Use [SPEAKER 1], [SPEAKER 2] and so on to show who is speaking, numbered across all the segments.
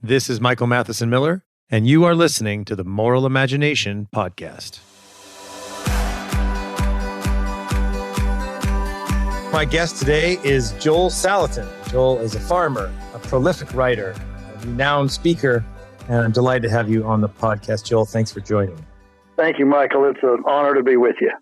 [SPEAKER 1] This is Michael Matheson Miller, and you are listening to the Moral Imagination Podcast. My guest today is Joel Salatin. Joel is a farmer, a prolific writer, a renowned speaker, and I'm delighted to have you on the podcast. Joel, thanks for joining.
[SPEAKER 2] Thank you, Michael. It's an honor to be with you.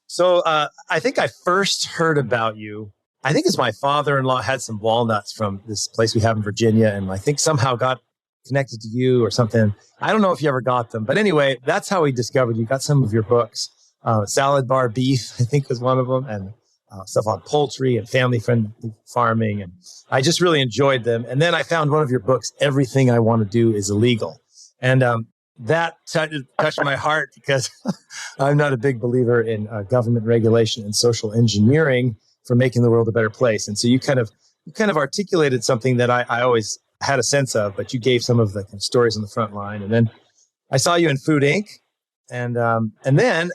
[SPEAKER 1] So I think I first heard about you. I think it's my father-in-law had some walnuts from this place we have in Virginia, and I think somehow got connected to you or something. I don't know if you ever got them, but anyway, that's how we discovered you. Got some of your books. Salad Bar Beef, I think, was one of them, and stuff on poultry and family-friendly farming, and I just really enjoyed them. And then I found one of your books, Everything I Want to Do is Illegal, and that touched my heart because I'm not a big believer in government regulation and social engineering for making the world a better place. And so you kind of articulated something that I always had a sense of, but you gave some of the stories on the front line. And then I saw you in Food Inc. And then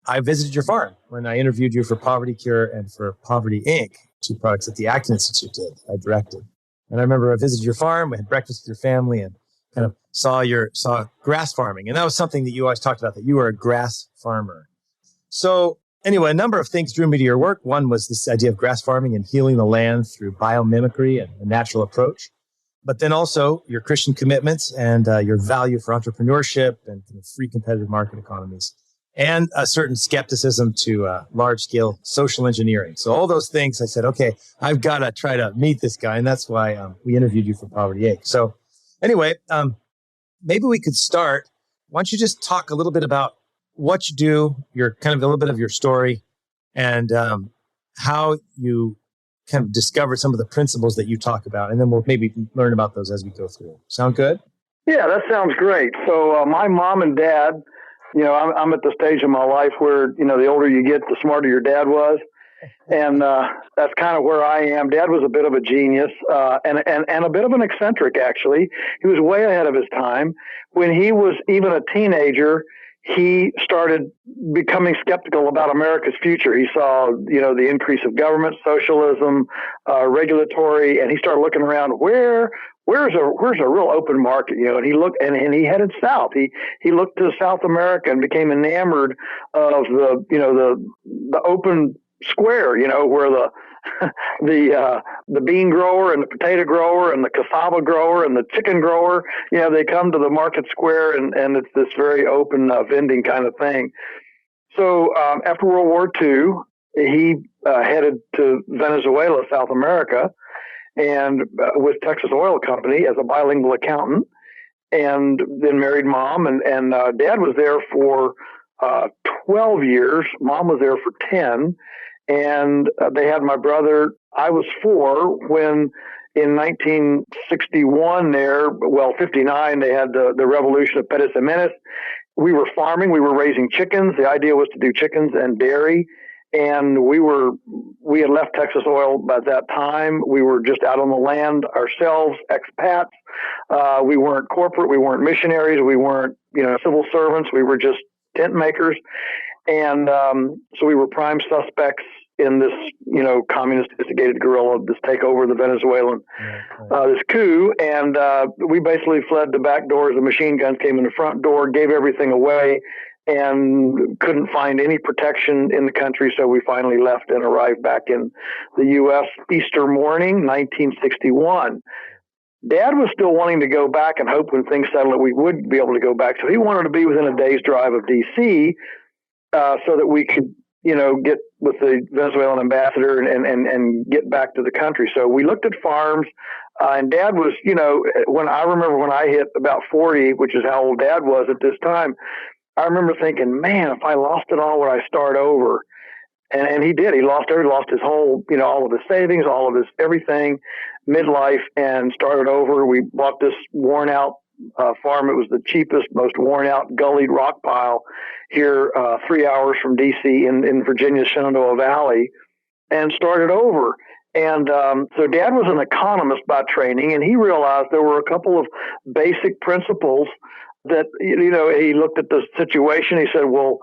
[SPEAKER 1] I visited your farm when I interviewed you for Poverty Cure and for Poverty Inc., two products that the Acton Institute did, I directed. And I remember I visited your farm, we had breakfast with your family, and kind of saw grass farming. And that was something that you always talked about, that you were a grass farmer. So anyway, a number of things drew me to your work. One was this idea of grass farming and healing the land through biomimicry and a natural approach. But then also your Christian commitments and your value for entrepreneurship and free competitive market economies, and a certain skepticism to large-scale social engineering. So all those things, I said, okay, I've got to try to meet this guy. And that's why we interviewed you for Poverty Inc. So anyway, maybe we could start. Why don't you just talk a little bit about what you do, your kind of a little bit of your story, and how you kind of discover some of the principles that you talk about, and then we'll maybe learn about those as we go through. Sound good?
[SPEAKER 2] Yeah, that sounds great. So my mom and dad, I'm at the stage in my life where, the older you get, the smarter your dad was. And that's kind of where I am. Dad was a bit of a genius and a bit of an eccentric, actually. He was way ahead of his time. When he was even a teenager, he started becoming skeptical about America's future. He saw, the increase of government, socialism, regulatory, and he started looking around, where's a real open market, and he looked and he headed south. He looked to South America and became enamored of the open square, where the bean grower and the potato grower and the cassava grower and the chicken grower, they come to the market square and it's this very open vending kind of thing. So after World War II, he headed to Venezuela, South America, and with Texas Oil Company as a bilingual accountant, and then married Mom, and Dad was there for 12 years. Mom was there for 10. And they had my brother. I was 4 when in 1961 59, they had the revolution of Pettis Jimenez. We were farming. We were raising chickens. The idea was to do chickens and dairy. And we had left Texas Oil by that time. We were just out on the land ourselves, expats. We weren't corporate. We weren't missionaries. We weren't, civil servants. We were just tent makers. And so we were prime suspects in this, communist instigated guerrilla, this takeover of the Venezuelan, this coup. And we basically fled the back doors. The machine guns came in the front door, gave everything away, and couldn't find any protection in the country. So we finally left and arrived back in the U.S. Easter morning, 1961. Dad was still wanting to go back and hope when things settled that we would be able to go back. So he wanted to be within a day's drive of D.C., so that we could, get with the Venezuelan ambassador and get back to the country. So we looked at farms, and Dad was, when I hit about 40, which is how old Dad was at this time, I remember thinking, man, if I lost it all, would I start over? And he did. He lost his whole, all of his savings, all of his everything, midlife, and started over. We bought this worn out farm. It was the cheapest, most worn out, gullied rock pile here, 3 hours from DC in Virginia's Shenandoah Valley, and started over. And so Dad was an economist by training, and he realized there were a couple of basic principles that, he looked at the situation. He said, well,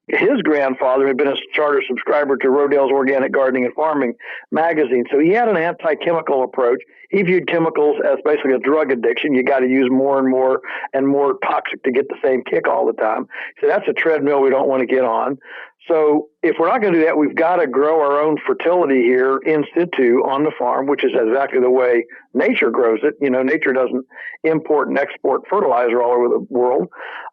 [SPEAKER 2] his grandfather had been a charter subscriber to Rodale's Organic Gardening and Farming magazine. So he had an anti-chemical approach. He viewed chemicals as basically a drug addiction. You got to use more and more toxic to get the same kick all the time. So that's a treadmill we don't want to get on. So if we're not going to do that, we've got to grow our own fertility here in situ on the farm, which is exactly the way nature grows it. Nature doesn't import and export fertilizer all over the world.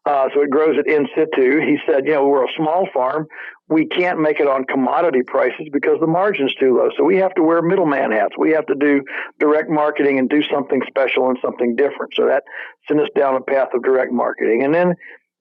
[SPEAKER 2] So it grows it in situ. He said, we're a small farm. We can't make it on commodity prices because the margin's too low. So we have to wear middleman hats. We have to do direct marketing and do something special and something different. So that sent us down a path of direct marketing. And then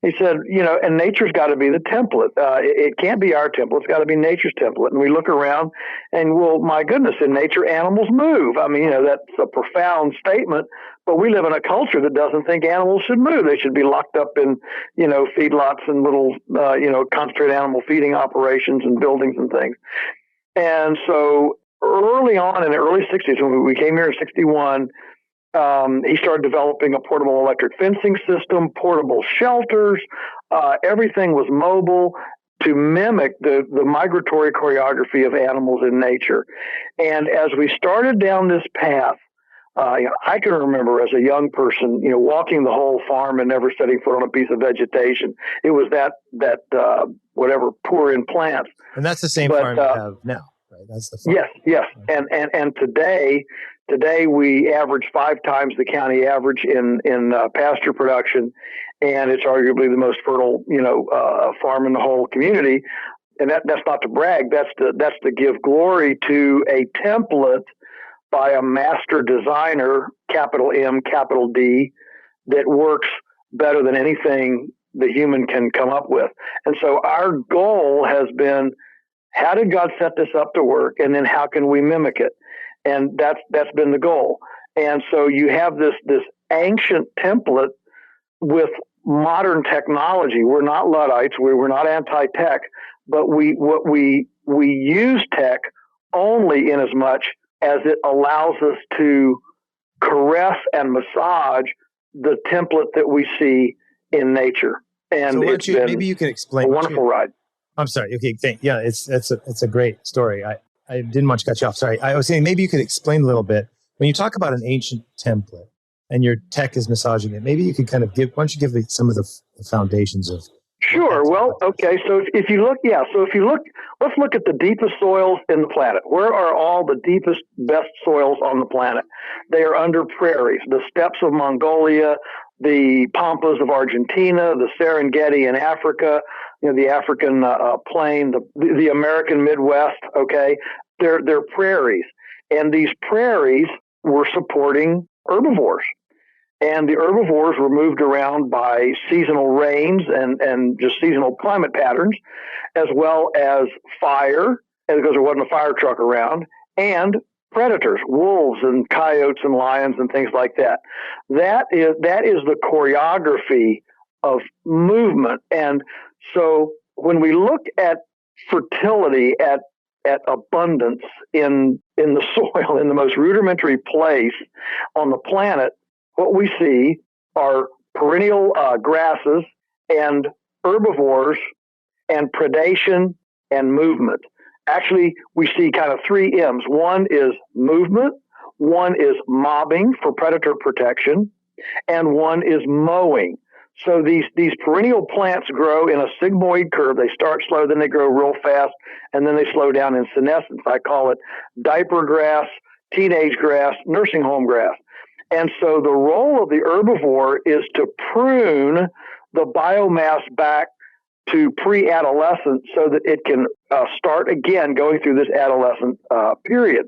[SPEAKER 2] he said, and nature's got to be the template. It can't be our template. It's got to be nature's template. And we look around and, well, my goodness, in nature, animals move. I mean, that's a profound statement, but we live in a culture that doesn't think animals should move. They should be locked up in, feedlots and little, concentrated animal feeding operations and buildings and things. And so early on in the early 60s, when we came here in 61, he started developing a portable electric fencing system, portable shelters. Everything was mobile to mimic the migratory choreography of animals in nature. And as we started down this path, I can remember as a young person, walking the whole farm and never setting foot on a piece of vegetation. It was that whatever poor in plants.
[SPEAKER 1] And that's the same farm you have now, right? That's the farm.
[SPEAKER 2] Yes. And today we average 5 times the county average in pasture production, and it's arguably the most fertile farm in the whole community. And that's not to brag. That's to give glory to a template by a master designer, capital M, capital D, that works better than anything the human can come up with. And so our goal has been, how did God set this up to work? And then how can we mimic it? And that's been the goal. And so you have this ancient template with modern technology. We're not Luddites. We're not anti-tech, but we use tech only in as much as it allows us to caress and massage the template that we see in nature. And
[SPEAKER 1] so maybe you can explain
[SPEAKER 2] a wonderful ride.
[SPEAKER 1] I'm sorry. Okay. It's a great story. I didn't want to cut you off. Sorry. I was saying maybe you could explain a little bit when you talk about an ancient template and your tech is massaging it. Maybe you could kind of why don't you give me some of the foundations of.
[SPEAKER 2] Sure. Well, okay. So if you look, let's look at the deepest soils in the planet. Where are all the deepest, best soils on the planet? They are under prairies, the steppes of Mongolia, the pampas of Argentina, the Serengeti in Africa, the African plain, the American Midwest. Okay, they're prairies, and these prairies were supporting herbivores. And the herbivores were moved around by seasonal rains and just seasonal climate patterns, as well as fire, because there wasn't a fire truck around, and predators, wolves and coyotes and lions and things like that. That is the choreography of movement. And so when we look at fertility, at abundance in the soil, in the most rudimentary place on the planet, what we see are perennial grasses and herbivores and predation and movement. Actually, we see kind of 3 M's. One is movement, one is mobbing for predator protection, and one is mowing. So these perennial plants grow in a sigmoid curve. They start slow, then they grow real fast, and then they slow down in senescence. I call it diaper grass, teenage grass, nursing home grass. And so the role of the herbivore is to prune the biomass back to pre-adolescent so that it can start again going through this adolescent period.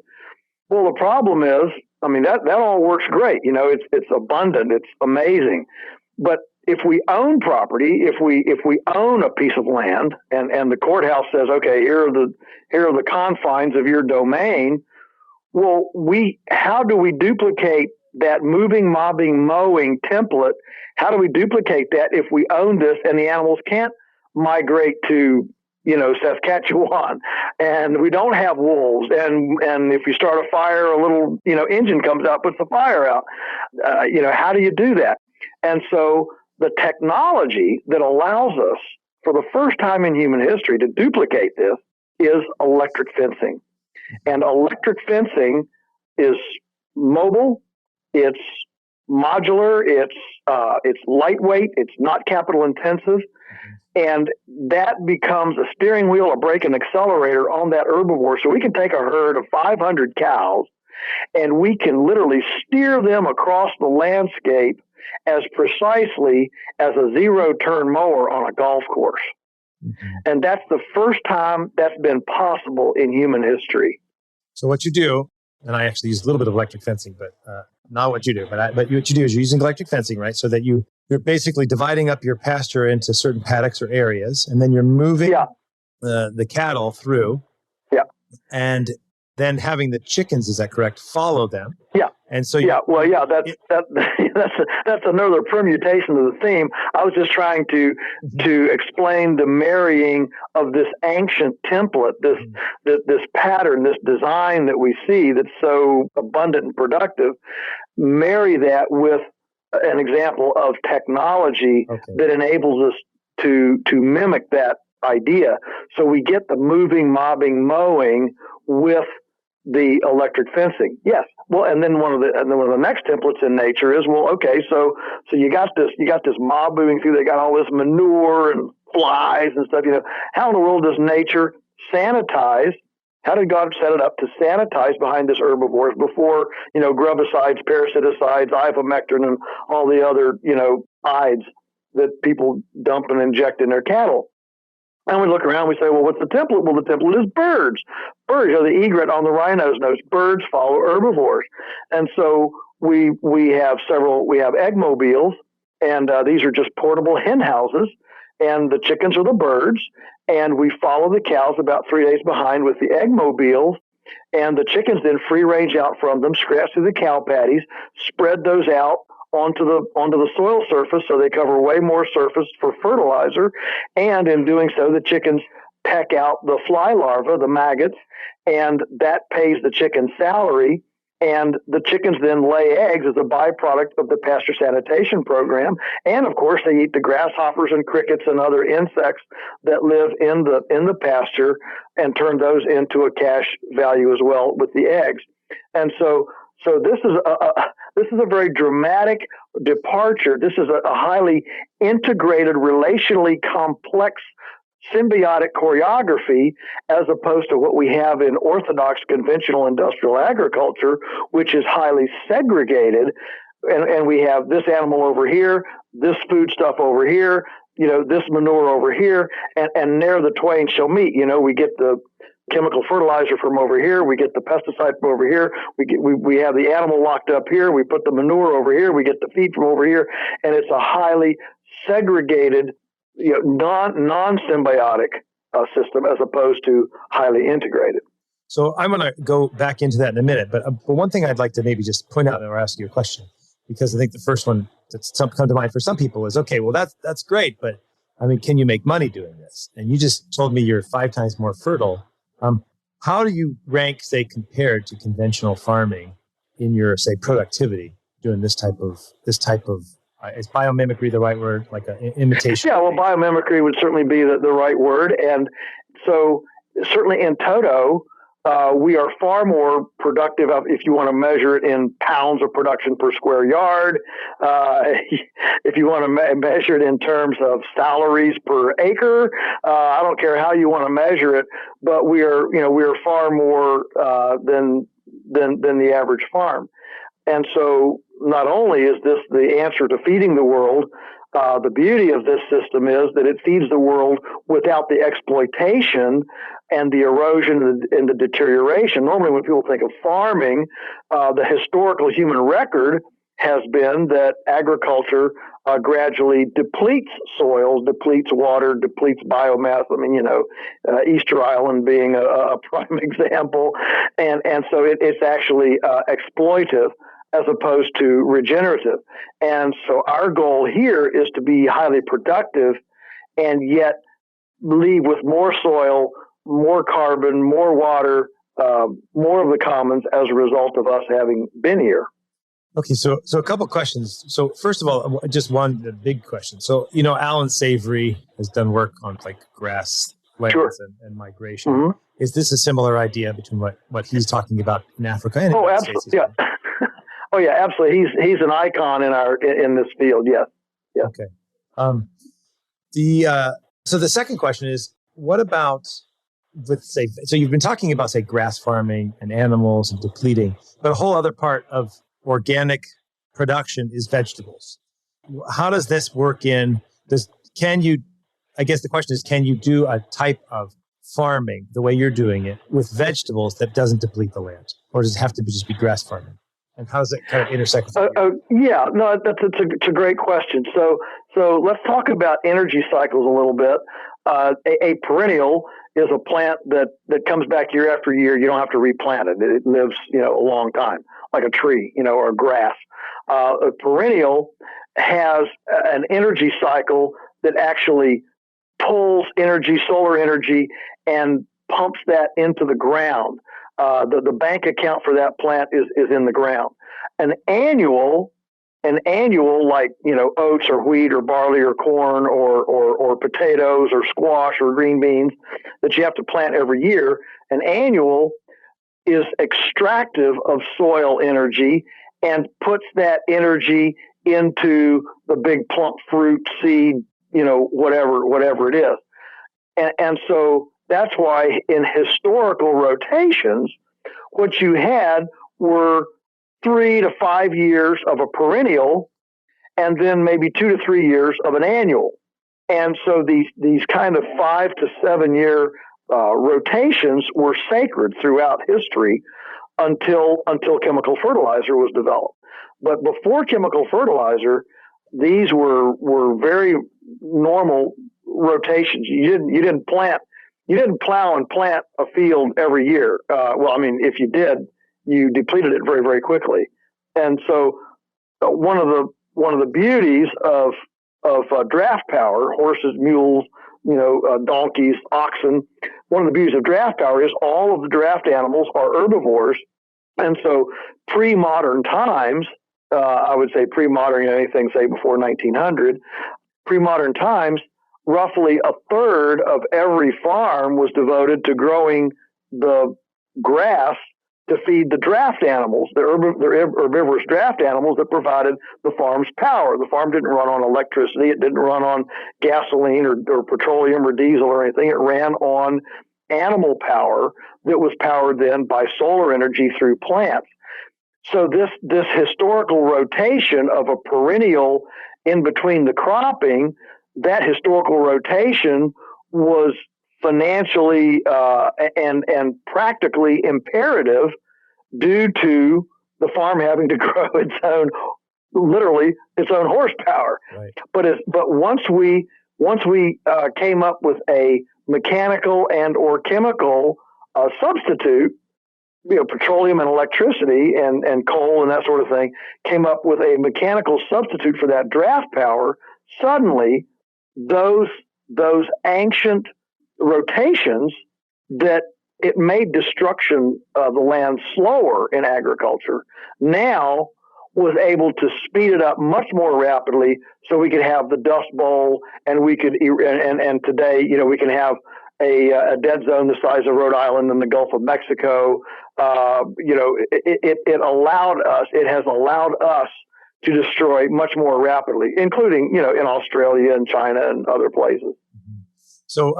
[SPEAKER 2] Well, the problem is, that all works great. It's abundant. It's amazing. But if we own property, if we own a piece of land and the courthouse says, okay, here are the confines of your domain, well, how do we duplicate that moving, mobbing, mowing template? How do we duplicate that if we own this and the animals can't migrate to, Saskatchewan, and we don't have wolves, and if you start a fire, a little, engine comes out, puts the fire out. How do you do that? And so the technology that allows us for the first time in human history to duplicate this is electric fencing. And electric fencing is mobile, it's modular, it's lightweight, it's not capital intensive, and that becomes a steering wheel, a brake, and accelerator on that herbivore. So we can take a herd of 500 cows and we can literally steer them across the landscape as precisely as a zero-turn mower on a golf course. And that's the first time that's been possible in human history.
[SPEAKER 1] So what you do, and I actually use a little bit of electric fencing, but not what you do. But what you do is you're using electric fencing, right? So that you're basically dividing up your pasture into certain paddocks or areas, and then you're moving the cattle through.
[SPEAKER 2] Yeah.
[SPEAKER 1] And then having the chickens, is that correct, follow them?
[SPEAKER 2] Yeah.
[SPEAKER 1] And so
[SPEAKER 2] that's another permutation of the theme. I was just trying to explain the marrying of this ancient template, this pattern, this design that we see that's so abundant and productive. Marry that with an example of technology that enables us to mimic that idea. So we get the moving, mobbing, mowing with the electric fencing. Yes. Well, and then one of the next templates in nature is, well, okay, so you got this mob moving through, they got all this manure and flies and stuff, how in the world does nature sanitize? How did God set it up to sanitize behind this herbivores before, grubicides, parasiticides, ivermectin, and all the other, ides that people dump and inject in their cattle? And we look around, we say, well, what's the template? Well, the template is birds. Birds are the egret on the rhino's nose. Birds follow herbivores. And so we have eggmobiles, and these are just portable hen houses, and the chickens are the birds, and we follow the cows about 3 days behind with the eggmobiles, and the chickens then free range out from them, scratch through the cow patties, spread those out onto the soil surface, so they cover way more surface for fertilizer, and in doing so, the chickens peck out the fly larvae, the maggots, and that pays the chicken's salary, and the chickens then lay eggs as a byproduct of the pasture sanitation program, and of course, they eat the grasshoppers and crickets and other insects that live in the pasture, and turn those into a cash value as well with the eggs. And so this is a very dramatic departure. This is a highly integrated, relationally complex, symbiotic choreography, as opposed to what we have in orthodox conventional industrial agriculture, which is highly segregated. And we have this animal over here, this food stuff over here, this manure over here, and ne'er the twain shall meet. We get the chemical fertilizer from over here, we get the pesticide from over here, we have the animal locked up here, we put the manure over here, we get the feed from over here, and it's a highly segregated, non-symbiotic system as opposed to highly integrated.
[SPEAKER 1] So I'm going to go back into that in a minute, but one thing I'd like to maybe just point out or ask you a question, because I think the first one that's come to mind for some people is, okay, well, that's great, but I mean, can you make money doing this? And you just told me you're 5 times more fertile. How do you rank, say, compared to conventional farming in your, say, productivity doing this type of is biomimicry the right word, like an imitation?
[SPEAKER 2] Yeah, well, biomimicry would certainly be the right word. And so certainly in toto, we are far more productive if you want to measure it in pounds of production per square yard. If you want to measure it in terms of salaries per acre, I don't care how you want to measure it, but we are far more than the average farm. And so not only is this the answer to feeding the world, the beauty of this system is that it feeds the world without the exploitation and the erosion and the deterioration. Normally, when people think of farming, the historical human record has been that agriculture gradually depletes soil, depletes water, depletes biomass. I mean, Easter Island being a prime example. And so it's actually exploitive as opposed to regenerative. And so our goal here is to be highly productive and yet leave with more soil, more carbon, more water, more of the commons as a result of us having been here.
[SPEAKER 1] Okay, so a couple questions. So first of all, just one big question. So Alan Savory has done work on like
[SPEAKER 2] Sure.
[SPEAKER 1] grasslands and migration.
[SPEAKER 2] Mm-hmm.
[SPEAKER 1] Is this a similar idea between what he's talking about in Africa and in the
[SPEAKER 2] Oh,
[SPEAKER 1] United States?
[SPEAKER 2] absolutely. Yeah. Oh, yeah, absolutely. He's an icon in this field. Yes. Yeah.
[SPEAKER 1] Okay. Um, so the second question is, what about so you've been talking about say grass farming and animals and depleting, but a whole other part of organic production is vegetables. How does this work in this? I guess the question is, can you do a type of farming the way you're doing it with vegetables that doesn't deplete the land, or does it have to just be grass farming? And how does it kind of intersect with
[SPEAKER 2] yeah, no, it's a great question. So let's talk about energy cycles a little bit. A perennial is a plant that comes back year after year. You don't have to replant it. It lives, a long time, like a tree, or a grass. A perennial has an energy cycle that actually pulls energy, solar energy, and pumps that into the ground. The bank account for that plant is in the ground. An annual like oats or wheat or barley or corn or potatoes or squash or green beans that you have to plant every year. An annual is extractive of soil energy and puts that energy into the big plump fruit, seed, whatever it is. And so that's why in historical rotations, what you had were 3 to 5 years of a perennial and then maybe 2 to 3 years of an annual. And so these kind of 5 to 7 year rotations were sacred throughout history until chemical fertilizer was developed. But before chemical fertilizer, these were very normal rotations. You didn't plow and plant a field every year. If you did, you depleted it very, very quickly. And so one of the beauties of draft power, horses, mules, donkeys, oxen. One of the beauties of draft power is all of the draft animals are herbivores. And so pre-modern times, I would say pre-modern, anything say before 1900, pre-modern times, roughly a third of every farm was devoted to growing the grass to feed the draft animals, the herbivorous draft animals that provided the farm's power. The farm didn't run on electricity. It didn't run on gasoline or petroleum or diesel or anything. It ran on animal power that was powered then by solar energy through plants. So this historical rotation of a perennial in between the cropping, that historical rotation was financially and practically imperative due to the farm having to grow its own horsepower.
[SPEAKER 1] Right.
[SPEAKER 2] But once we came up with a mechanical and or chemical substitute, petroleum and electricity and coal and that sort of thing, came up with a mechanical substitute for that draft power, suddenly those ancient rotations that it made destruction of the land slower in agriculture, now was able to speed it up much more rapidly so we could have the Dust Bowl and we could, and today, we can have a dead zone the size of Rhode Island and the Gulf of Mexico. It has allowed us to destroy much more rapidly, including, in Australia and China and other places.
[SPEAKER 1] So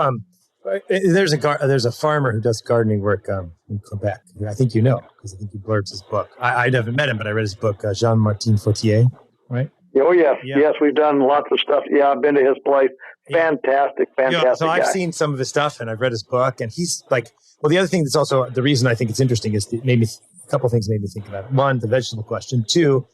[SPEAKER 1] there's a farmer who does gardening work in Quebec. I think because I think he blurbs his book. I never met him, but I read his book, Jean-Martin Fautier, right?
[SPEAKER 2] Oh, yes. Yeah. Yes, we've done lots of stuff. Yeah, I've been to his place. Fantastic
[SPEAKER 1] so I've seen some of his stuff and I've read his book, and he's like, well, the other thing that's also the reason I think it's interesting is a couple of things made me think about it. One, the vegetable question. Two,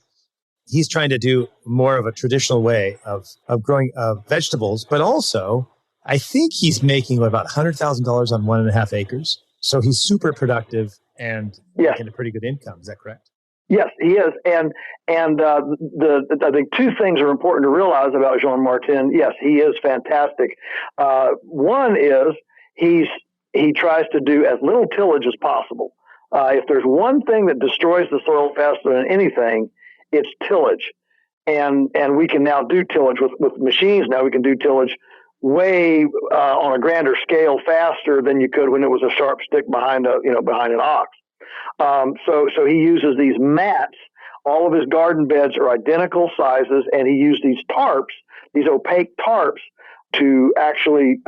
[SPEAKER 1] he's trying to do more of a traditional way of growing vegetables, but also I think he's making about $100,000 on 1.5 acres. So he's super productive and making a pretty good income. Is that correct?
[SPEAKER 2] Yes, he is. And I think two things are important to realize about Jean-Martin. Yes, he is fantastic. One is he tries to do as little tillage as possible. If there's one thing that destroys the soil faster than anything, it's tillage. And we can now do tillage with machines. Now we can do tillage way on a grander scale faster than you could when it was a sharp stick behind an ox. So he uses these mats. All of his garden beds are identical sizes, and he used these tarps, these opaque tarps, to actually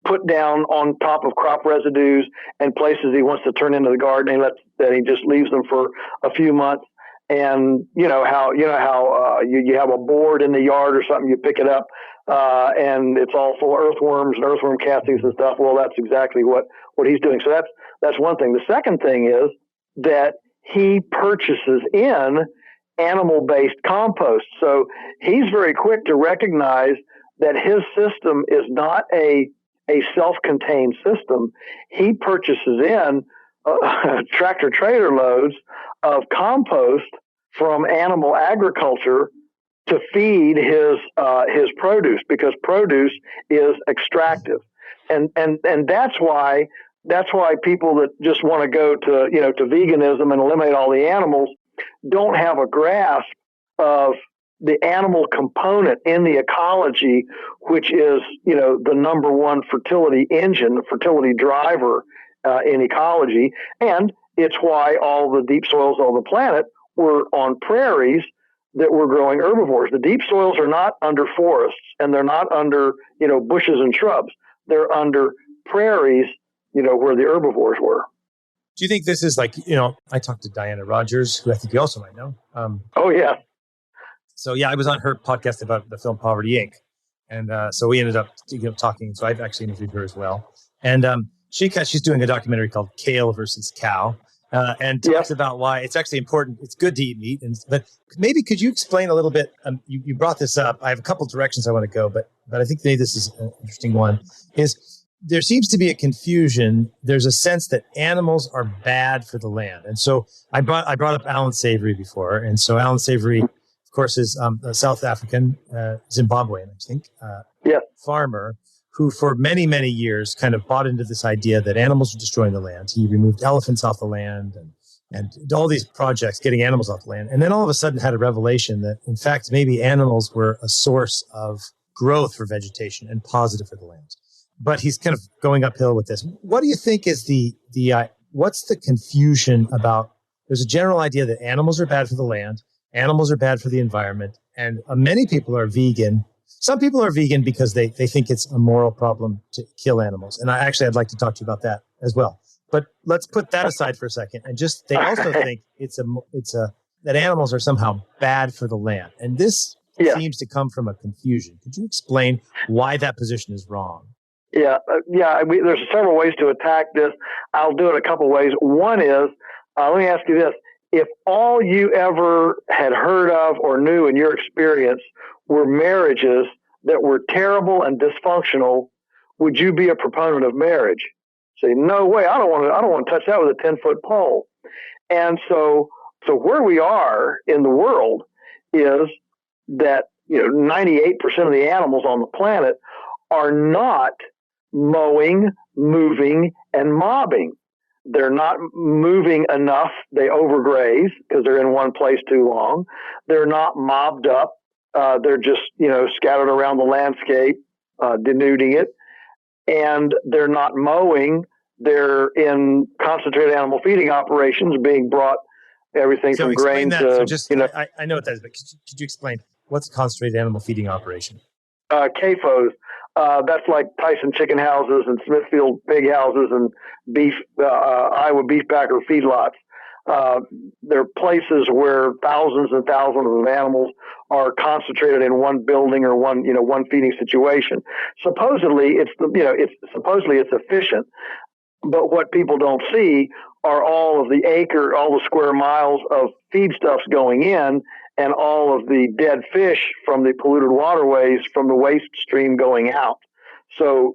[SPEAKER 2] put down on top of crop residues and places he wants to turn into the garden. And he just leaves them for a few months. And you know how you have a board in the yard or something, you pick it up and it's all full of earthworms and earthworm castings and stuff. Well, that's exactly what he's doing. So that's one thing. The second thing is that he purchases in animal-based compost. So he's very quick to recognize that his system is not a self-contained system. He purchases in tractor-trailer loads of compost from animal agriculture to feed his produce, because produce is extractive, and that's why people that just want to go to veganism and eliminate all the animals don't have a grasp of the animal component in the ecology, which is the number one fertility engine, the fertility driver in ecology. And it's why all the deep soils on the planet were on prairies that were growing herbivores. The deep soils are not under forests, and they're not under bushes and shrubs. They're under prairies, where the herbivores were.
[SPEAKER 1] Do you think this is like, I talked to Diana Rogers, who I think you also might know.
[SPEAKER 2] Oh, yeah.
[SPEAKER 1] So, yeah, I was on her podcast about the film Poverty, Inc. And so we ended up talking. So I've actually interviewed her as well. And she's doing a documentary called Kale versus Cow, and talks about why it's actually important. It's good to eat meat. But maybe could you explain a little bit? You brought this up. I have a couple directions I want to go, but I think maybe this is an interesting one. There seems to be a confusion. There's a sense that animals are bad for the land. And so I brought up Alan Savory before. And so Alan Savory, of course, is a South African, Zimbabwean, I think, farmer who for many, many years kind of bought into this idea that animals are destroying the land. He removed elephants off the land and all these projects getting animals off the land. And then all of a sudden had a revelation that, in fact, maybe animals were a source of growth for vegetation and positive for the land. But he's kind of going uphill with this. What do you think is what's the confusion about? There's a general idea that animals are bad for the land, animals are bad for the environment, and many people are vegan. Some people are vegan because they think it's a moral problem to kill animals. And I'd like to talk to you about that as well. But let's put that aside for a second. And they also think that animals are somehow bad for the land. And this seems to come from a confusion. Could you explain why that position is wrong?
[SPEAKER 2] Yeah. There's several ways to attack this. I'll do it a couple ways. One is, let me ask you this. If all you ever had heard of or knew in your experience were marriages that were terrible and dysfunctional, would you be a proponent of marriage? Say, no way, I don't want to touch that with a 10-foot pole. And so where we are in the world is that 98% of the animals on the planet are not mowing, moving, and mobbing. They're not moving enough. They overgraze because they're in one place too long. They're not mobbed up. They're just, scattered around the landscape, denuding it. And they're not mowing. They're in concentrated animal feeding operations, being brought everything from grain to,
[SPEAKER 1] I know what that is, but could you explain what's a concentrated animal feeding operation?
[SPEAKER 2] CAFOs. That's like Tyson chicken houses and Smithfield pig houses and Iowa beef packer feedlots. They're places where thousands and thousands of animals are concentrated in one building or one feeding situation. Supposedly it's efficient, but what people don't see are all of the square miles of feedstuffs going in and all of the dead fish from the polluted waterways from the waste stream going out. So,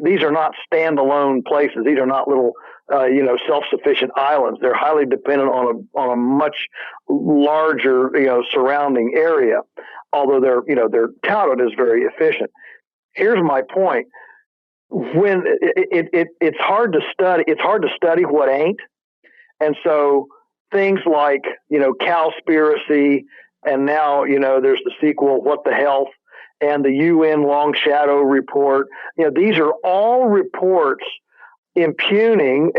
[SPEAKER 2] these are not standalone places. These are not little, self-sufficient islands. They're highly dependent on a much larger, surrounding area, although they're touted as very efficient. Here's my point. When it's hard to study what ain't. And so things like, Cowspiracy, and now, there's the sequel, What the Health, and the UN Long Shadow Report. These are all reports illustrating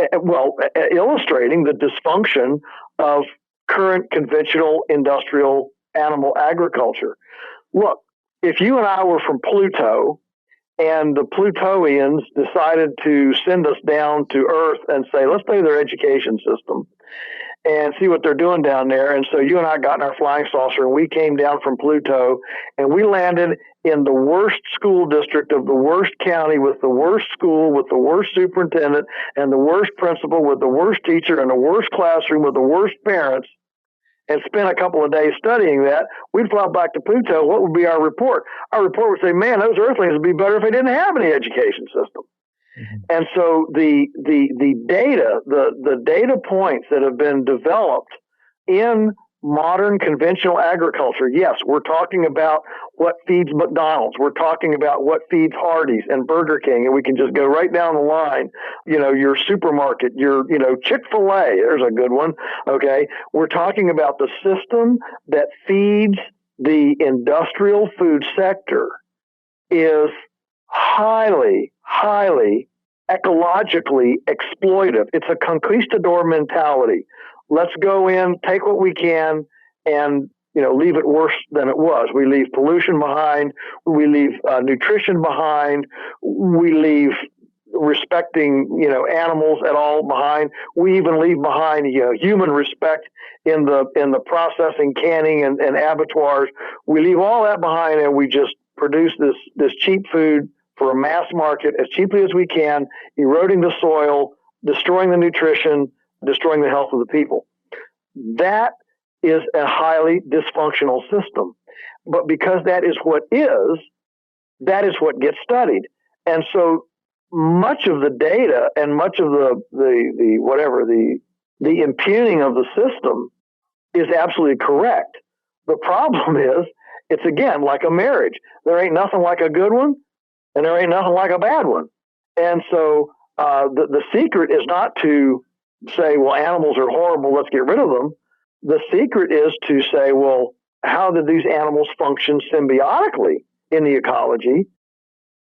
[SPEAKER 2] the dysfunction of current conventional industrial animal agriculture. Look, if you and I were from Pluto and the Plutoians decided to send us down to Earth and say, let's study their education system and see what they're doing down there. And so you and I got in our flying saucer and we came down from Pluto and we landed in the worst school district of the worst county with the worst school, with the worst superintendent and the worst principal, with the worst teacher and the worst classroom, with the worst parents, and spent a couple of days studying that. We'd fly back to Pluto. What would be our report? Our report would say, man, those Earthlings would be better if they didn't have any education system. Mm-hmm. And so the data points that have been developed in modern conventional agriculture, yes, we're talking about what feeds McDonald's. We're talking about what feeds Hardee's and Burger King, and we can just go right down the line. Your supermarket, your Chick-fil-A, there's a good one. Okay, we're talking about the system that feeds the industrial food sector is highly ecologically exploitive. It's a conquistador mentality. Let's go in, take what we can, and leave it worse than it was. We leave pollution behind. We leave nutrition behind. We leave respecting animals at all behind. We even leave behind human respect in the processing, canning, and abattoirs. We leave all that behind, and we just produce this cheap food for a mass market as cheaply as we can, eroding the soil, destroying the nutrition, destroying the health of the people. That is a highly dysfunctional system. But because that is what gets studied. And so much of the data and much of the impugning of the system is absolutely correct. The problem is, it's again like a marriage. There ain't nothing like a good one, and there ain't nothing like a bad one. And so the secret is not to say, well, animals are horrible, let's get rid of them. The secret is to say, well, how do these animals function symbiotically in the ecology?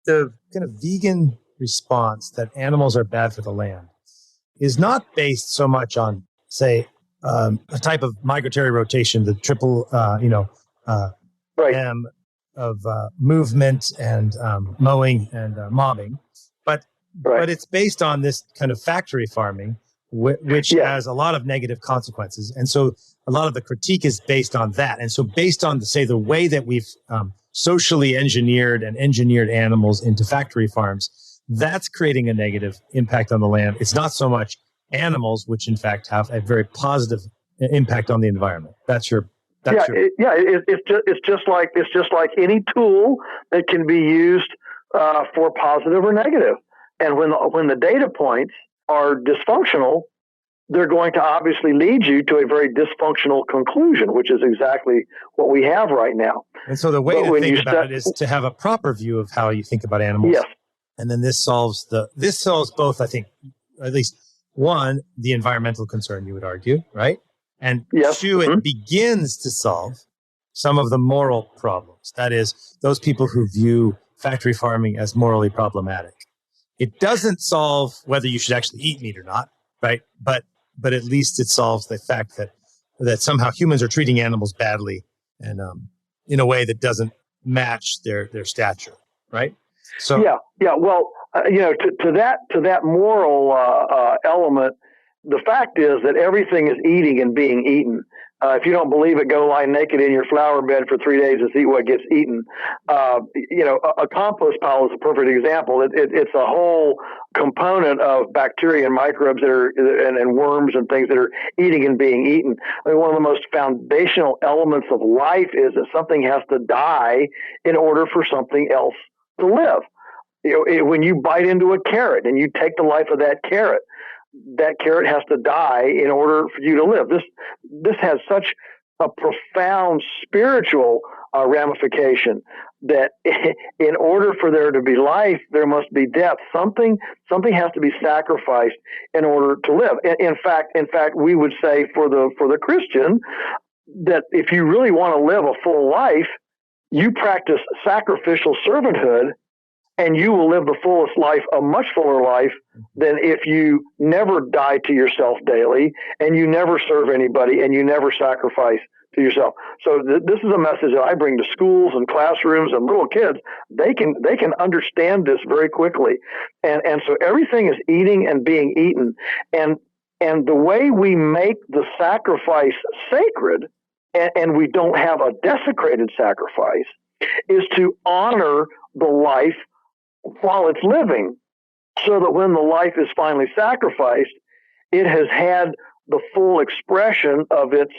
[SPEAKER 1] The kind of vegan response that animals are bad for the land is not based so much on, say, a type of migratory rotation, the triple,
[SPEAKER 2] right.
[SPEAKER 1] M of movement and mowing and mobbing, but it's based on this kind of factory farming, which has a lot of negative consequences. And so a lot of the critique is based on that. And so based on, say, the way that we've socially engineered animals into factory farms, that's creating a negative impact on the land. It's not so much animals, which in fact have a very positive impact on the environment.
[SPEAKER 2] It's just like any tool that can be used for positive or negative. And when the data points are dysfunctional, they're going to obviously lead you to a very dysfunctional conclusion, which is exactly what we have right now.
[SPEAKER 1] And so the way to think about it is to have a proper view of how you think about animals.
[SPEAKER 2] Yes.
[SPEAKER 1] And then this solves both, I think, at least one, the environmental concern, you would argue, right? And two, it begins to solve some of the moral problems. That is, those people who view factory farming as morally problematic. It doesn't solve whether you should actually eat meat or not, right? But at least it solves the fact that somehow humans are treating animals badly and in a way that doesn't match their stature, right? So
[SPEAKER 2] Well, to that moral element, the fact is that everything is eating and being eaten. If you don't believe it, go lie naked in your flower bed for 3 days and see what gets eaten. A compost pile is a perfect example. It's a whole component of bacteria and microbes that are and worms and things that are eating and being eaten. I mean, one of the most foundational elements of life is that something has to die in order for something else to live. When you bite into a carrot and you take the life of that carrot has to die in order for you to live. This has such a profound spiritual ramification that in order for there to be life, there must be death. Something has to be sacrificed in order to live. In fact, we would say for the Christian that if you really want to live a full life, you practice sacrificial servanthood, and you will live the fullest life, a much fuller life than if you never die to yourself daily and you never serve anybody and you never sacrifice to yourself. So this is a message that I bring to schools and classrooms and little kids. They can understand this very quickly. And so everything is eating and being eaten. And the way we make the sacrifice sacred, and we don't have a desecrated sacrifice, is to honor the life while it's living, so that when the life is finally sacrificed, it has had the full expression of its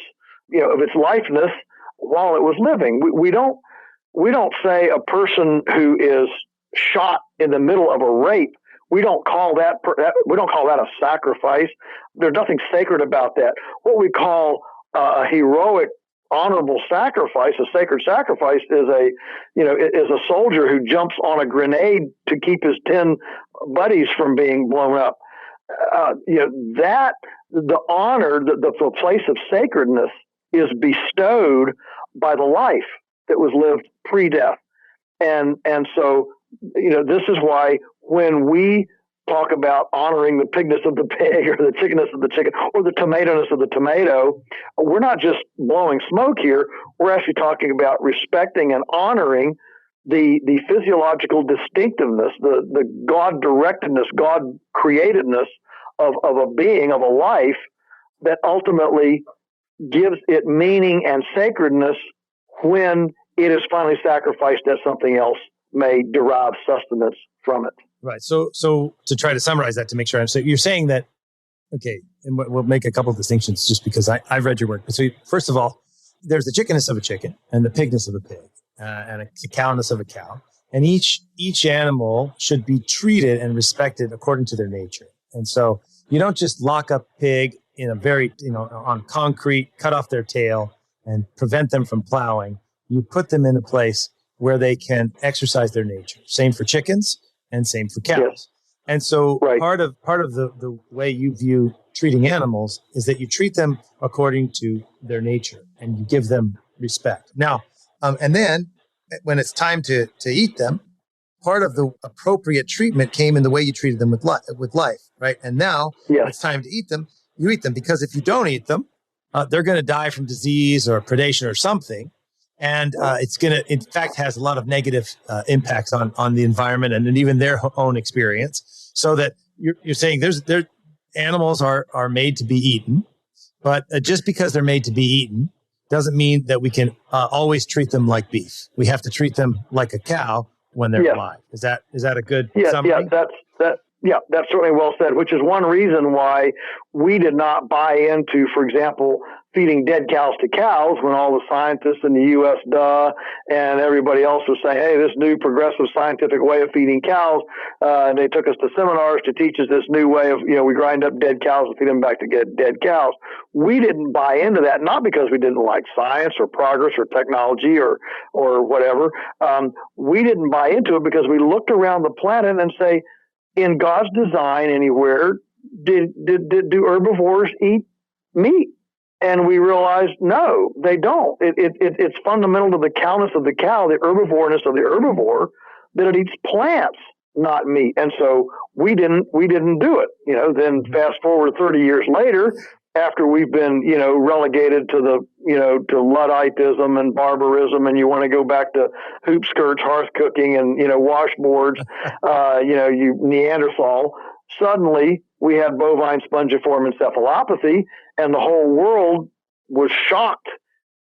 [SPEAKER 2] lifeness while it was living. We don't say a person who is shot in the middle of a rape, we don't call that a sacrifice. There's nothing sacred about that. What we call a heroic, honorable sacrifice, a sacred sacrifice, is a soldier who jumps on a grenade to keep his 10 buddies from being blown up. That the honor, the place of sacredness, is bestowed by the life that was lived pre-death, and so this is why when we talk about honoring the pigness of the pig or the chickenness of the chicken or the tomato-ness of the tomato, we're not just blowing smoke here. We're actually talking about respecting and honoring the physiological distinctiveness, the God-directedness, God-createdness of a being, of a life, that ultimately gives it meaning and sacredness when it is finally sacrificed that something else may derive sustenance from it.
[SPEAKER 1] Right. So to try to summarize that, to make sure so you're saying that, okay, and we'll make a couple of distinctions just because I've read your work. So first of all, there's the chickenness of a chicken and the pigness of a pig and a cowness of a cow. And each animal should be treated and respected according to their nature. And so you don't just lock up pig in a very, on concrete, cut off their tail and prevent them from plowing. You put them in a place where they can exercise their nature. Same for chickens. And same for cows. Yes. And so part of the way you view treating animals is that you treat them according to their nature and you give them respect. Now, and then when it's time to eat them, part of the appropriate treatment came in the way you treated them with life, right? And now when it's time to eat them, you eat them, because if you don't eat them, they're going to die from disease or predation or something. And it's going to, in fact, has a lot of negative impacts on the environment and even their own experience. So that you're saying animals are made to be eaten, but just because they're made to be eaten doesn't mean that we can always treat them like beef. We have to treat them like a cow when they're alive. Is that a good summary?
[SPEAKER 2] Yeah, that's certainly well said, which is one reason why we did not buy into, for example, feeding dead cows to cows when all the scientists in the U.S., and everybody else was saying, hey, this new progressive scientific way of feeding cows, and they took us to seminars to teach us this new way of, we grind up dead cows and feed them back to get dead cows. We didn't buy into that, not because we didn't like science or progress or technology or whatever. We didn't buy into it because we looked around the planet and say, in God's design anywhere, do herbivores eat meat? And we realized, no, they don't. It's fundamental to the cowness of the cow, the herbivoreness of the herbivore, that it eats plants, not meat. And so we didn't do it. Then fast forward 30 years later, after we've been, relegated to to Ludditism and barbarism, and you want to go back to hoop skirts, hearth cooking, and, washboards, you Neanderthal, suddenly we had bovine spongiform encephalopathy, and the whole world was shocked.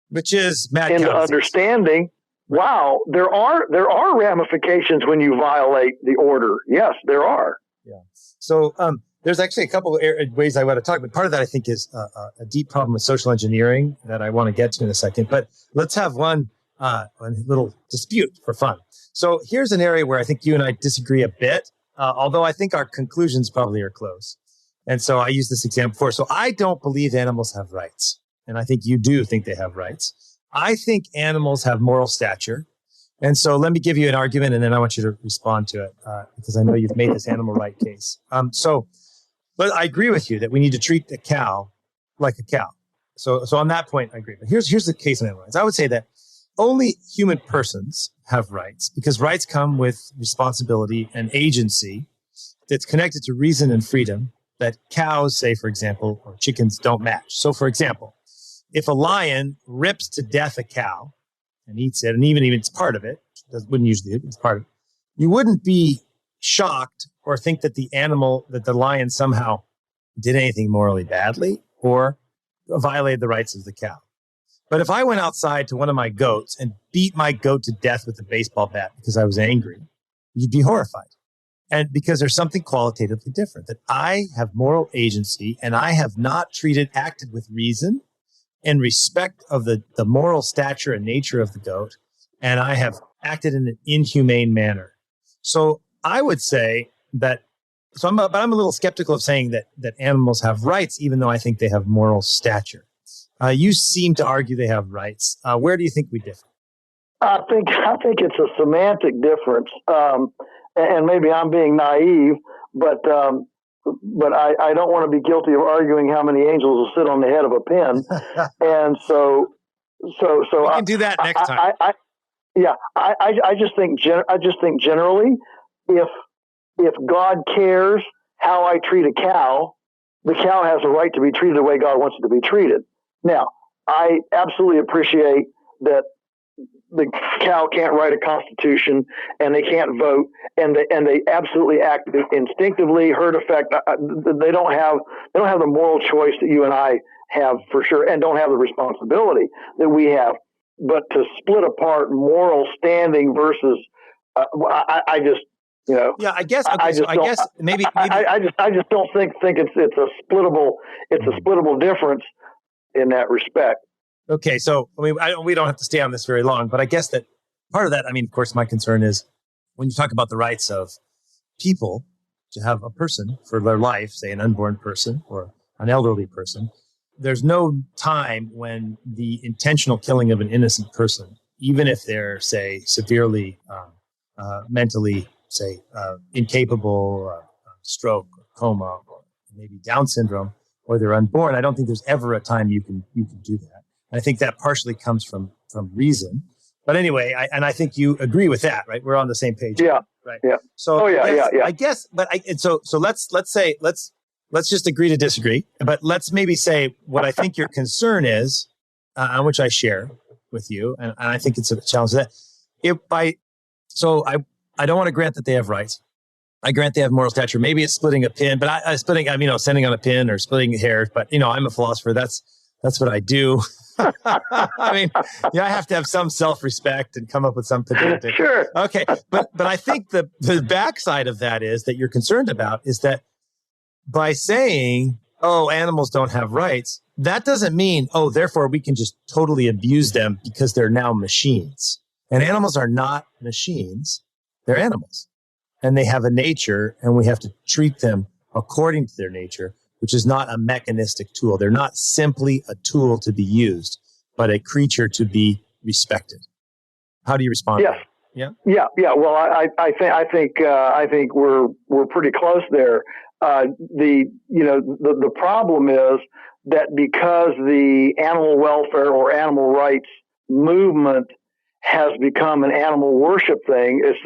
[SPEAKER 1] Which is mad
[SPEAKER 2] into understanding, wow, there are ramifications when you violate the order. Yes, there are.
[SPEAKER 1] Yeah. So, there's actually a couple of ways I want to talk, but part of that I think is a deep problem with social engineering that I want to get to in a second. But let's have one little dispute for fun. So here's an area where I think you and I disagree a bit, although I think our conclusions probably are close. And so I used this example before. So I don't believe animals have rights. and I think you do think they have rights. I think animals have moral stature. And so let me give you an argument, and then I want you to respond to it, because I know you've made this animal right case. But I agree with you that we need to treat the cow like a cow. So on that point, I agree. But here's the case on animal rights. I would say that only human persons have rights, because rights come with responsibility and agency that's connected to reason and freedom that cows, say, for example, or chickens don't match. So, for example, if a lion rips to death a cow and eats it, and even it's part of it, wouldn't usually it's part of it, you wouldn't be shocked or think that the lion somehow did anything morally badly or violated the rights of the cow. But if I went outside to one of my goats and beat my goat to death with a baseball bat because I was angry, you'd be horrified. And because there's something qualitatively different, that I have moral agency and I have not acted with reason and respect of the moral stature and nature of the goat, and I have acted in an inhumane manner. So I would say that, I'm a little skeptical of saying that animals have rights, even though I think they have moral stature. You seem to argue they have rights. Where do you think we differ?
[SPEAKER 2] I think it's a semantic difference, and maybe I'm being naive, but I don't want to be guilty of arguing how many angels will sit on the head of a pin, and so
[SPEAKER 1] we can do that next time.
[SPEAKER 2] I just think generally, if God cares how I treat a cow, the cow has a right to be treated the way God wants it to be treated. Now, I absolutely appreciate that the cow can't write a constitution and they can't vote, and they absolutely act instinctively, herd effect. They don't have the moral choice that you and I have, for sure, and don't have the responsibility that we have. But to split apart moral standing versus, I just,
[SPEAKER 1] yeah, I guess. Okay, I guess maybe
[SPEAKER 2] I just don't think it's a splittable difference in that respect.
[SPEAKER 1] Okay, so we don't have to stay on this very long, but I guess that part of that, of course, my concern is when you talk about the rights of people to have a person for their life, say an unborn person or an elderly person, there's no time when the intentional killing of an innocent person, even if they're, say, severely mentally, say, incapable, stroke, or coma, or maybe Down syndrome, or they're unborn, I don't think there's ever a time you can do that. And I think that partially comes from reason. But anyway, I think you agree with that, right? We're on the same page.
[SPEAKER 2] Yeah.
[SPEAKER 1] Right.
[SPEAKER 2] Yeah.
[SPEAKER 1] So I guess, but so let's just agree to disagree. But let's maybe say what I think your concern is, on which I share with you, and I think it's a challenge that I don't want to grant that they have rights. I grant they have moral stature. Maybe it's splitting a pin, but sending on a pin or splitting hairs. But I'm a philosopher. That's what I do. I have to have some self-respect and come up with some pedantic.
[SPEAKER 2] Sure.
[SPEAKER 1] Okay, but I think the backside of that is that you're concerned about is that by saying, "Oh, animals don't have rights," that doesn't mean, "Oh, therefore we can just totally abuse them because they're now machines." And animals are not machines; they're animals. And they have a nature, and we have to treat them according to their nature, which is not a mechanistic tool. They're not simply a tool to be used, but a creature to be respected. How do you respond?
[SPEAKER 2] Yes.
[SPEAKER 1] Yeah.
[SPEAKER 2] Yeah. Well, I think we're pretty close there. The problem is that because the animal welfare or animal rights movement has become an animal worship thing. It's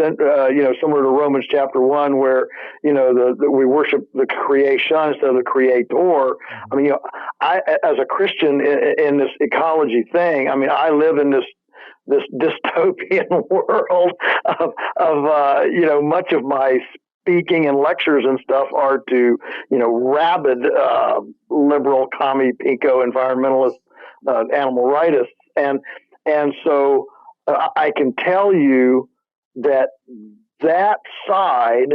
[SPEAKER 2] similar to Romans chapter 1, where we worship the creation instead of the creator. I as a Christian in this ecology thing, I live in this dystopian world of much of my speaking and lectures and stuff are to rabid liberal commie pinko environmentalist animal rightists, and so I can tell you that side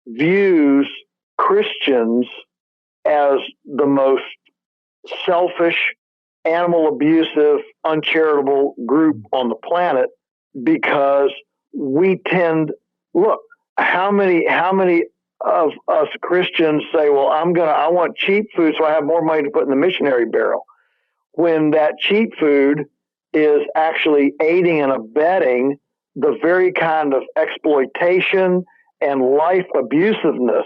[SPEAKER 2] views Christians as the most selfish, animal abusive, uncharitable group on the planet, because we look, how many of us Christians say, well, I want cheap food so I have more money to put in the missionary barrel. when that cheap food is actually aiding and abetting the very kind of exploitation and life abusiveness.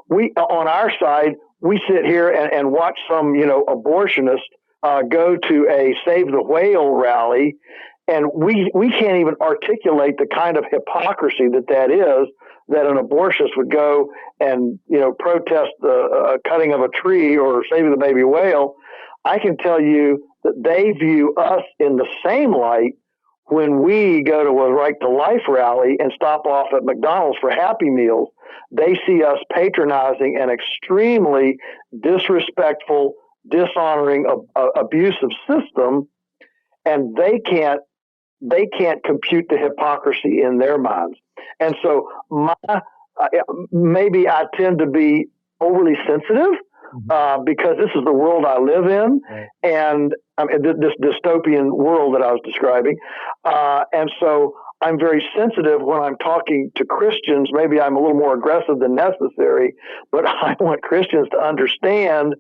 [SPEAKER 2] We, on our side, we sit here and watch some, abortionist go to a Save the Whale rally, and we can't even articulate the kind of hypocrisy that is, that an abortionist would go and, protest the cutting of a tree or saving the baby whale. I can tell you that they view us in the same light when we go to a Right to Life rally and stop off at McDonald's for Happy Meals. They see us patronizing an extremely disrespectful, dishonoring, abusive system, and they can't compute the hypocrisy in their minds. And so maybe I tend to be overly sensitive because this is the world I live in, right, and this dystopian world that I was describing. And so I'm very sensitive when I'm talking to Christians. Maybe I'm a little more aggressive than necessary, but I want Christians to understand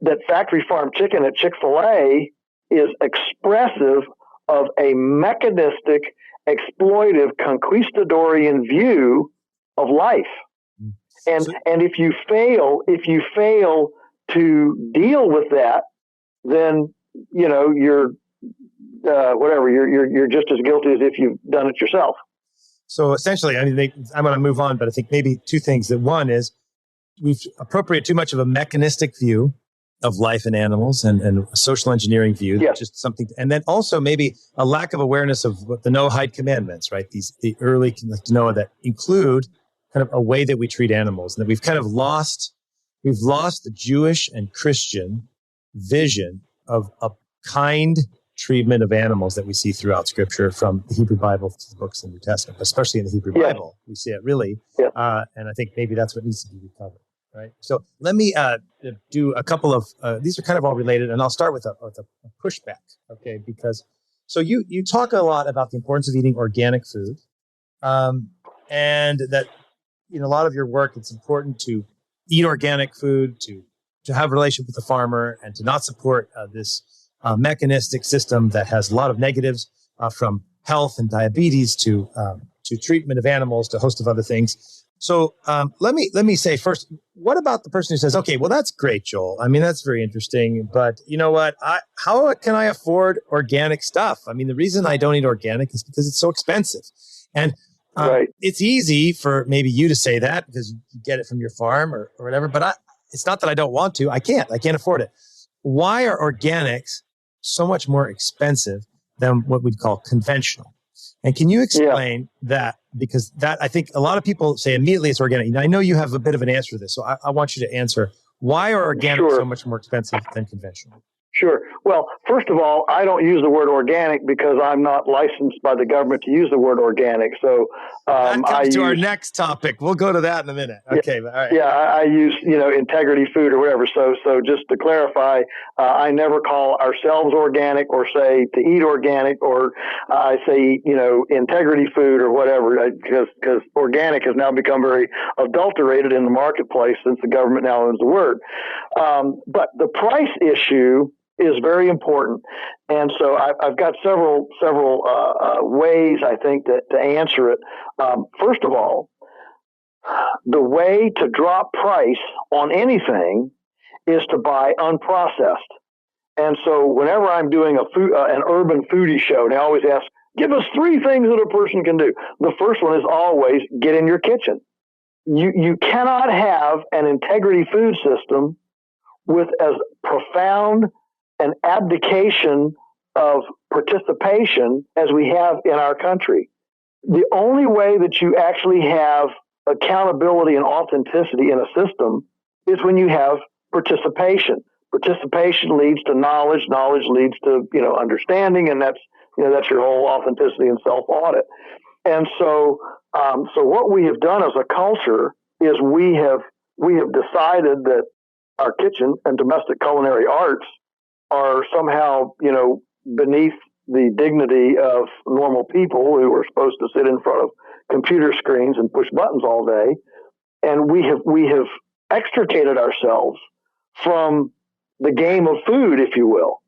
[SPEAKER 2] that factory farm chicken at Chick-fil-A is expressive of a mechanistic, exploitive, conquistadorian view of life. And if you fail to deal with that, then you're you're just as guilty as if you've done it yourself.
[SPEAKER 1] So essentially, I'm going to move on, but I think maybe two things. That one is we've appropriated too much of a mechanistic view of life and animals and a social engineering view.
[SPEAKER 2] Yes.
[SPEAKER 1] Just something, and then also maybe a lack of awareness of what the Noahide commandments, right? The early Noah that include kind of a way that we treat animals, and that we've kind of lost the Jewish and Christian vision of a kind treatment of animals that we see throughout Scripture, from the Hebrew Bible to the books in the New Testament, especially in the Hebrew Bible. We see it really, and I think maybe that's what needs to be recovered. Right. So let me do a couple of these are kind of all related, and I'll start with a pushback. Okay, because so you talk a lot about the importance of eating organic food, and that a lot of your work, it's important to eat organic food, to have a relationship with the farmer, and to not support this mechanistic system that has a lot of negatives, from health and diabetes to treatment of animals to a host of other things. So let me say first, what about the person who says, okay, well, that's great, Joel. I mean, that's very interesting, but you know what? How can I afford organic stuff? I mean, the reason I don't eat organic is because it's so expensive. And
[SPEAKER 2] right.
[SPEAKER 1] It's easy for maybe you to say that because you get it from your farm or whatever, but it's not that I don't want to. I can't afford it. Why are organics so much more expensive than what we'd call conventional? And can you explain that? Because that, I think a lot of people say immediately it's organic. And I know you have a bit of an answer to this, so I want you to answer, why are organic so much more expensive than conventional?
[SPEAKER 2] Sure. Well, first of all, I don't use the word organic because I'm not licensed by the government to use the word organic. So
[SPEAKER 1] that comes to our next topic. We'll go to that in a minute. Okay.
[SPEAKER 2] Yeah,
[SPEAKER 1] all right.
[SPEAKER 2] Yeah, I use integrity food or whatever. So just to clarify, I never call ourselves organic or say to eat organic, or I say integrity food or whatever, because organic has now become very adulterated in the marketplace since the government now owns the word. But the price issue is very important, and so I've got several ways I think to answer it. First of all, the way to drop price on anything is to buy unprocessed. And so whenever I'm doing an urban foodie show, they always ask, give us 3 things that a person can do. The first one is always get in your kitchen. You cannot have an integrity food system with as profound an abdication of participation as we have in our country. The only way that you actually have accountability and authenticity in a system is when you have participation. Participation leads to knowledge. Knowledge leads to understanding, and that's your whole authenticity and self-audit. And so what we have done as a culture is we have decided that our kitchen and domestic culinary arts are somehow beneath the dignity of normal people who are supposed to sit in front of computer screens and push buttons all day. And we have extricated ourselves from the game of food, if you will.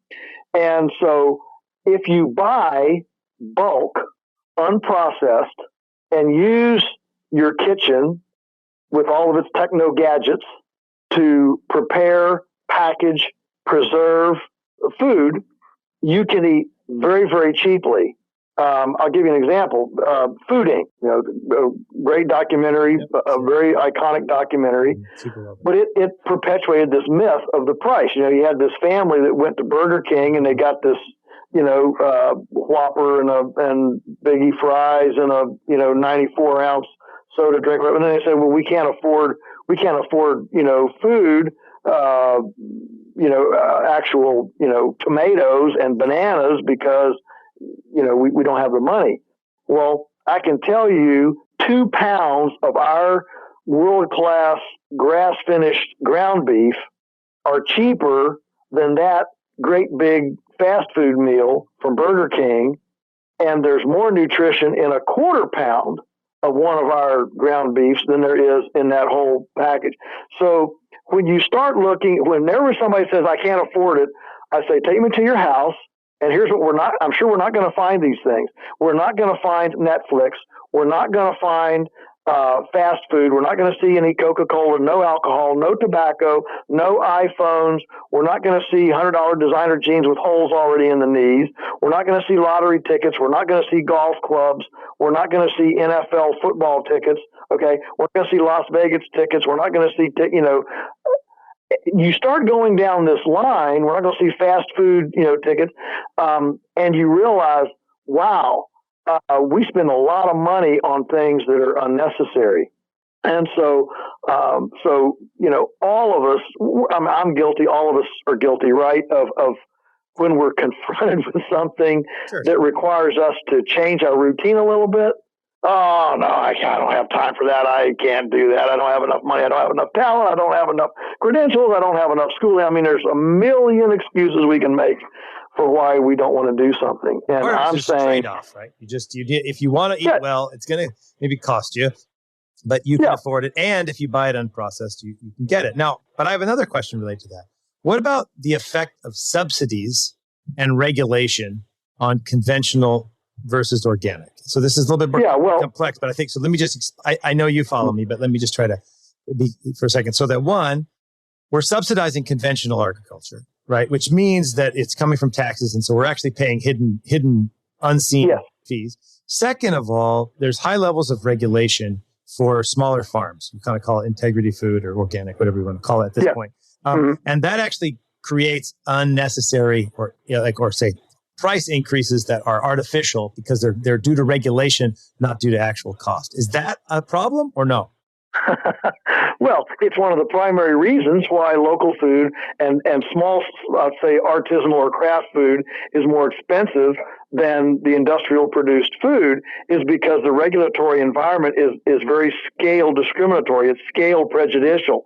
[SPEAKER 2] And so if you buy bulk, unprocessed, and use your kitchen with all of its techno gadgets to prepare, package, preserve food, you can eat very, very cheaply. I'll give you an example. Food Inc., a great documentary, a very iconic documentary, but it perpetuated this myth of the price. You had this family that went to Burger King and they got this, Whopper and Biggie fries and a 94-ounce soda drink, and then they said, well, we can't afford food, actual tomatoes and bananas because we don't have the money. Well, I can tell you 2 pounds of our world-class grass-finished ground beef are cheaper than that great big fast food meal from Burger King, and there's more nutrition in a 1/4 pound of one of our ground beefs than there is in that whole package. So when you start looking, whenever somebody says, I can't afford it, I say, take me to your house. And here's what I'm sure we're not going to find these things. We're not going to find Netflix. We're not going to find fast food. We're not going to see any Coca-Cola, no alcohol, no tobacco, no iPhones. We're not going to see $100 designer jeans with holes already in the knees. We're not going to see lottery tickets. We're not going to see golf clubs. We're not going to see NFL football tickets. Okay. We're going to see Las Vegas tickets. We're not going to see, you start going down this line, we're not going to see fast food, tickets, and you realize, wow, we spend a lot of money on things that are unnecessary. And so, all of us, I'm guilty, all of us are guilty, right, of when we're confronted with something that requires us to change our routine a little bit. Oh, no, I don't have time for that. I can't do that. I don't have enough money. I don't have enough talent. I don't have enough credentials. I don't have enough schooling. I mean, there's a million excuses we can make for why we don't want to do something. And I'm saying,
[SPEAKER 1] trade-off, right? If you want to eat well, it's going to maybe cost you, but you can afford it. And if you buy it unprocessed, you can get it. Now, but I have another question related to that. What about the effect of subsidies and regulation on conventional versus organic? So this is a little bit more complex, but I think so. Let me just, I know you follow me, but let me just try to be for a second. So that one, we're subsidizing conventional agriculture, right? Which means that it's coming from taxes. And so we're actually paying hidden, unseen fees. Second of all, there's high levels of regulation for smaller farms. We kind of call it integrity food or organic, whatever you want to call it at this point. And that actually creates unnecessary or say price increases that are artificial because they're due to regulation, not due to actual cost. Is that a problem or no?
[SPEAKER 2] Well, it's one of the primary reasons why local food and small, let's say, artisanal or craft food is more expensive than the industrial produced food, is because the regulatory environment is very scale discriminatory. It's scale prejudicial.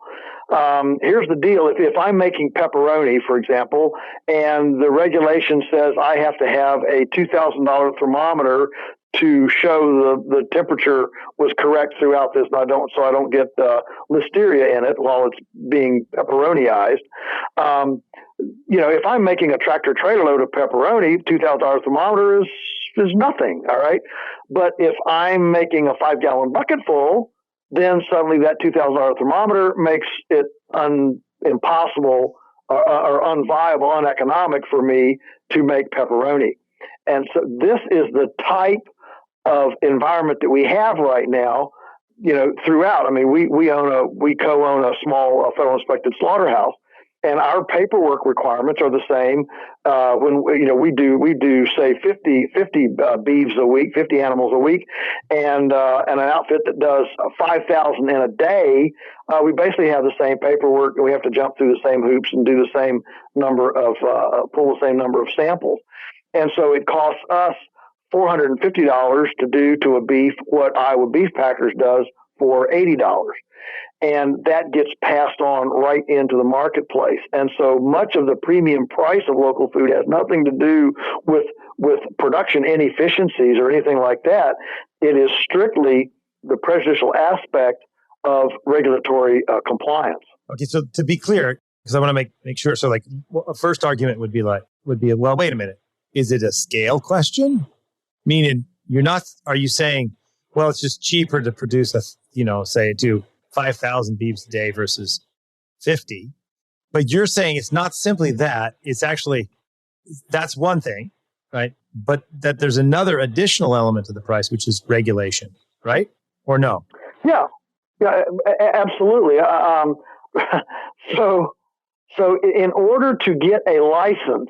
[SPEAKER 2] Here's the deal. If I'm making pepperoni, for example, and the regulation says I have to have a $2,000 thermometer to show the temperature was correct throughout this, and I don't get listeria in it while it's being pepperoniized. If I'm making a tractor trailer load of pepperoni, $2,000 thermometer is nothing. All right, but if I'm making a 5-gallon bucket full, then suddenly that $2,000 thermometer makes it impossible or unviable, uneconomic for me to make pepperoni. And so this is the type of environment that we have right now, throughout. I mean, we co-own a small federal inspected slaughterhouse, and our paperwork requirements are the same. When we do say 50 beeves a week, 50 animals a week, and an outfit that does 5,000 in a day, we basically have the same paperwork. We have to jump through the same hoops and do the same number of pull the same number of samples, and so it costs us $450 to do to a beef what Iowa Beef Packers does for $80. And that gets passed on right into the marketplace. And so much of the premium price of local food has nothing to do with production inefficiencies or anything like that. It is strictly the prejudicial aspect of regulatory compliance.
[SPEAKER 1] Okay, so to be clear, because I want to make sure. So, a first argument would be like, would be, well, wait a minute. Is it a scale question? Meaning are you saying, well, it's just cheaper to produce say do 5,000 beeves a day versus 50. But you're saying it's not simply that, it's actually, that's one thing, right? But that there's another additional element to the price, which is regulation, right? Or no?
[SPEAKER 2] Yeah, absolutely. So in order to get a license,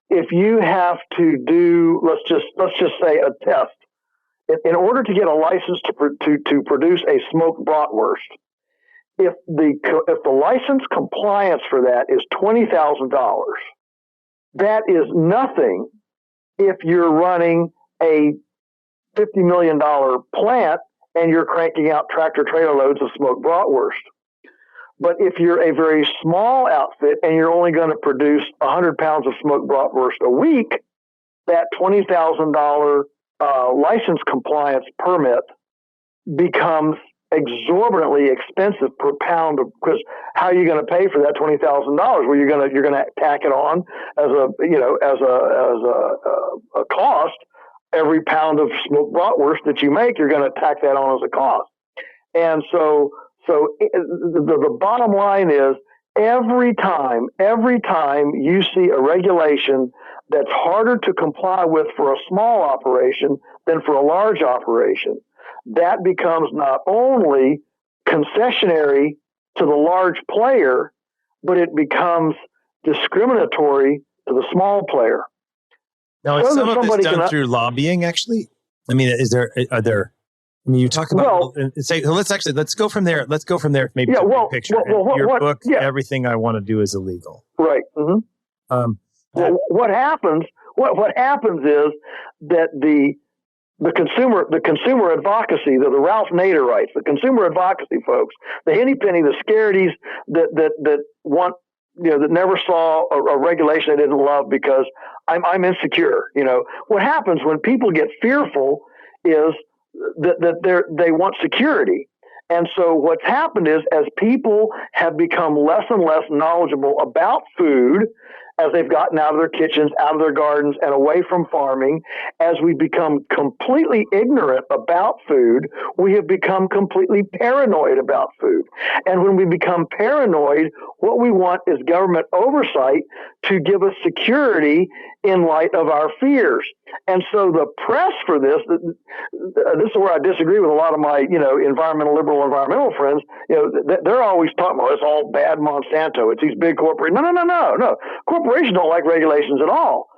[SPEAKER 2] if you have to do, let's just say a test, in order to get a license to produce a smoked bratwurst, if the license compliance for that is $20,000, that is nothing if you're running a $50 million plant and you're cranking out tractor trailer loads of smoked bratwurst. But if you're a very small outfit and you're only going to produce 100 pounds of smoked bratwurst a week, that $20,000 license compliance permit becomes exorbitantly expensive per pound because how are you going to pay for that $20,000? Well, you're going to tack it on as a cost. Every pound of smoked bratwurst that you make, you're going to tack that on as a cost. And so the bottom line is every time you see a regulation that's harder to comply with for a small operation than for a large operation, that becomes not only concessionary to the large player, but it becomes discriminatory to the small player.
[SPEAKER 1] Now, is some of this done through lobbying, actually? I mean, you talk about, let's go from there. Let's go from there, maybe to the picture. Your book, Everything I Want to Do is Illegal.
[SPEAKER 2] Right. Mm-hmm. What happens is that the consumer advocacy, the Ralph Nader rights, the consumer advocacy folks, the henny penny, the scarities that want, that never saw a regulation they didn't love because I'm insecure. What happens when people get fearful is that they want security. And so what's happened is as people have become less and less knowledgeable about food, as they've gotten out of their kitchens, out of their gardens, and away from farming, as we become completely ignorant about food, we have become completely paranoid about food. And when we become paranoid, what we want is government oversight to give us security in light of our fears. And so the press for this is where I disagree with a lot of my, liberal environmental friends. They're always talking about it's all bad Monsanto. It's these big corporations. No. Corporations don't like regulations at all.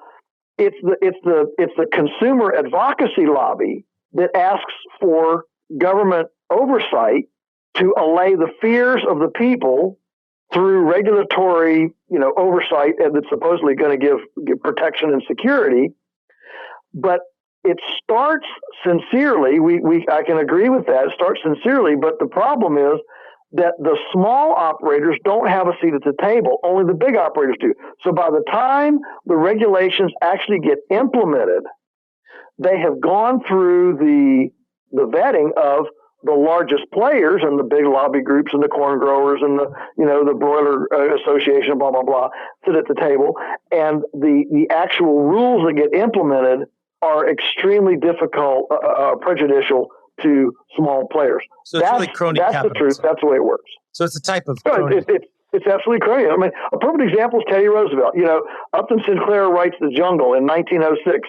[SPEAKER 2] It's the consumer advocacy lobby that asks for government oversight to allay the fears of the people through regulatory, oversight that's supposedly going to give protection and security. But it starts sincerely. I can agree with that. It starts sincerely, but the problem is that the small operators don't have a seat at the table. Only the big operators do. So by the time the regulations actually get implemented, they have gone through the vetting of the largest players and the big lobby groups and the corn growers and the broiler association, blah, blah, blah, sit at the table. And the actual rules that get implemented are extremely difficult, prejudicial to small players.
[SPEAKER 1] So it's really crony capitalism.
[SPEAKER 2] That's the truth. That's the way it works.
[SPEAKER 1] So it's a type of crony.
[SPEAKER 2] It's absolutely crony. I mean, a perfect example is Teddy Roosevelt. Upton Sinclair writes The Jungle in 1906,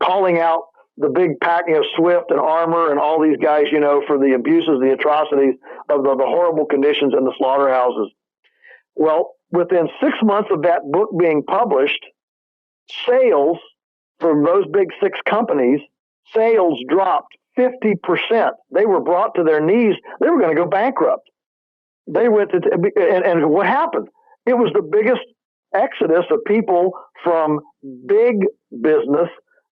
[SPEAKER 2] calling out the big pack, Swift and Armour and all these guys, for the abuses, the atrocities of the horrible conditions in the slaughterhouses. Well, within 6 months of that book being published, sales from those big 6 companies, sales dropped 50%. They were brought to their knees. They were going to go bankrupt. They went to, and what happened? It was the biggest exodus of people from big business.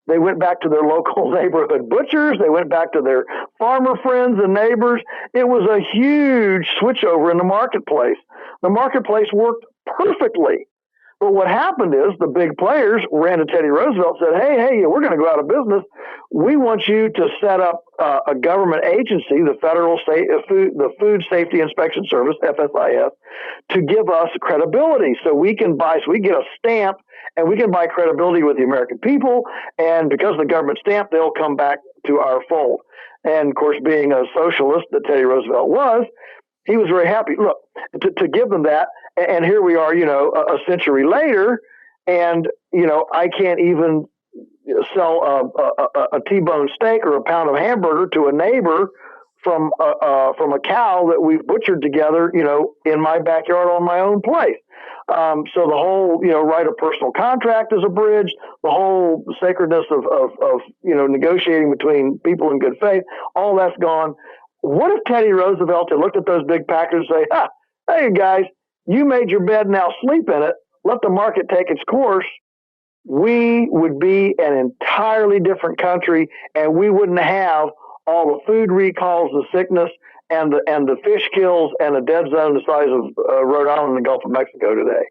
[SPEAKER 2] They went back to their local neighborhood butchers. They went back to their farmer friends and neighbors. It was a huge switchover in the marketplace. The marketplace worked perfectly But what happened is the big players ran to Teddy Roosevelt and said, hey, we're going to go out of business. We want you to set up a government agency, the the Food Safety Inspection Service, FSIS, to give us credibility. So we get a stamp and we can buy credibility with the American people. And because of the government stamp, they'll come back to our fold. And of course, being a socialist that Teddy Roosevelt was, he was very happy. Look, to give them that. And here we are, a century later, and, I can't even sell a T-bone steak or a pound of hamburger to a neighbor from a cow that we've butchered together, in my backyard on my own place. So the whole, right of personal contract is abridged. The whole sacredness of negotiating between people in good faith, all that's gone. What if Teddy Roosevelt had looked at those big packers and say, hey, guys, you made your bed, now sleep in it. Let the market take its course. We would be an entirely different country, and we wouldn't have all the food recalls, the sickness, and the fish kills, and the dead zone the size of Rhode Island and the Gulf of Mexico today.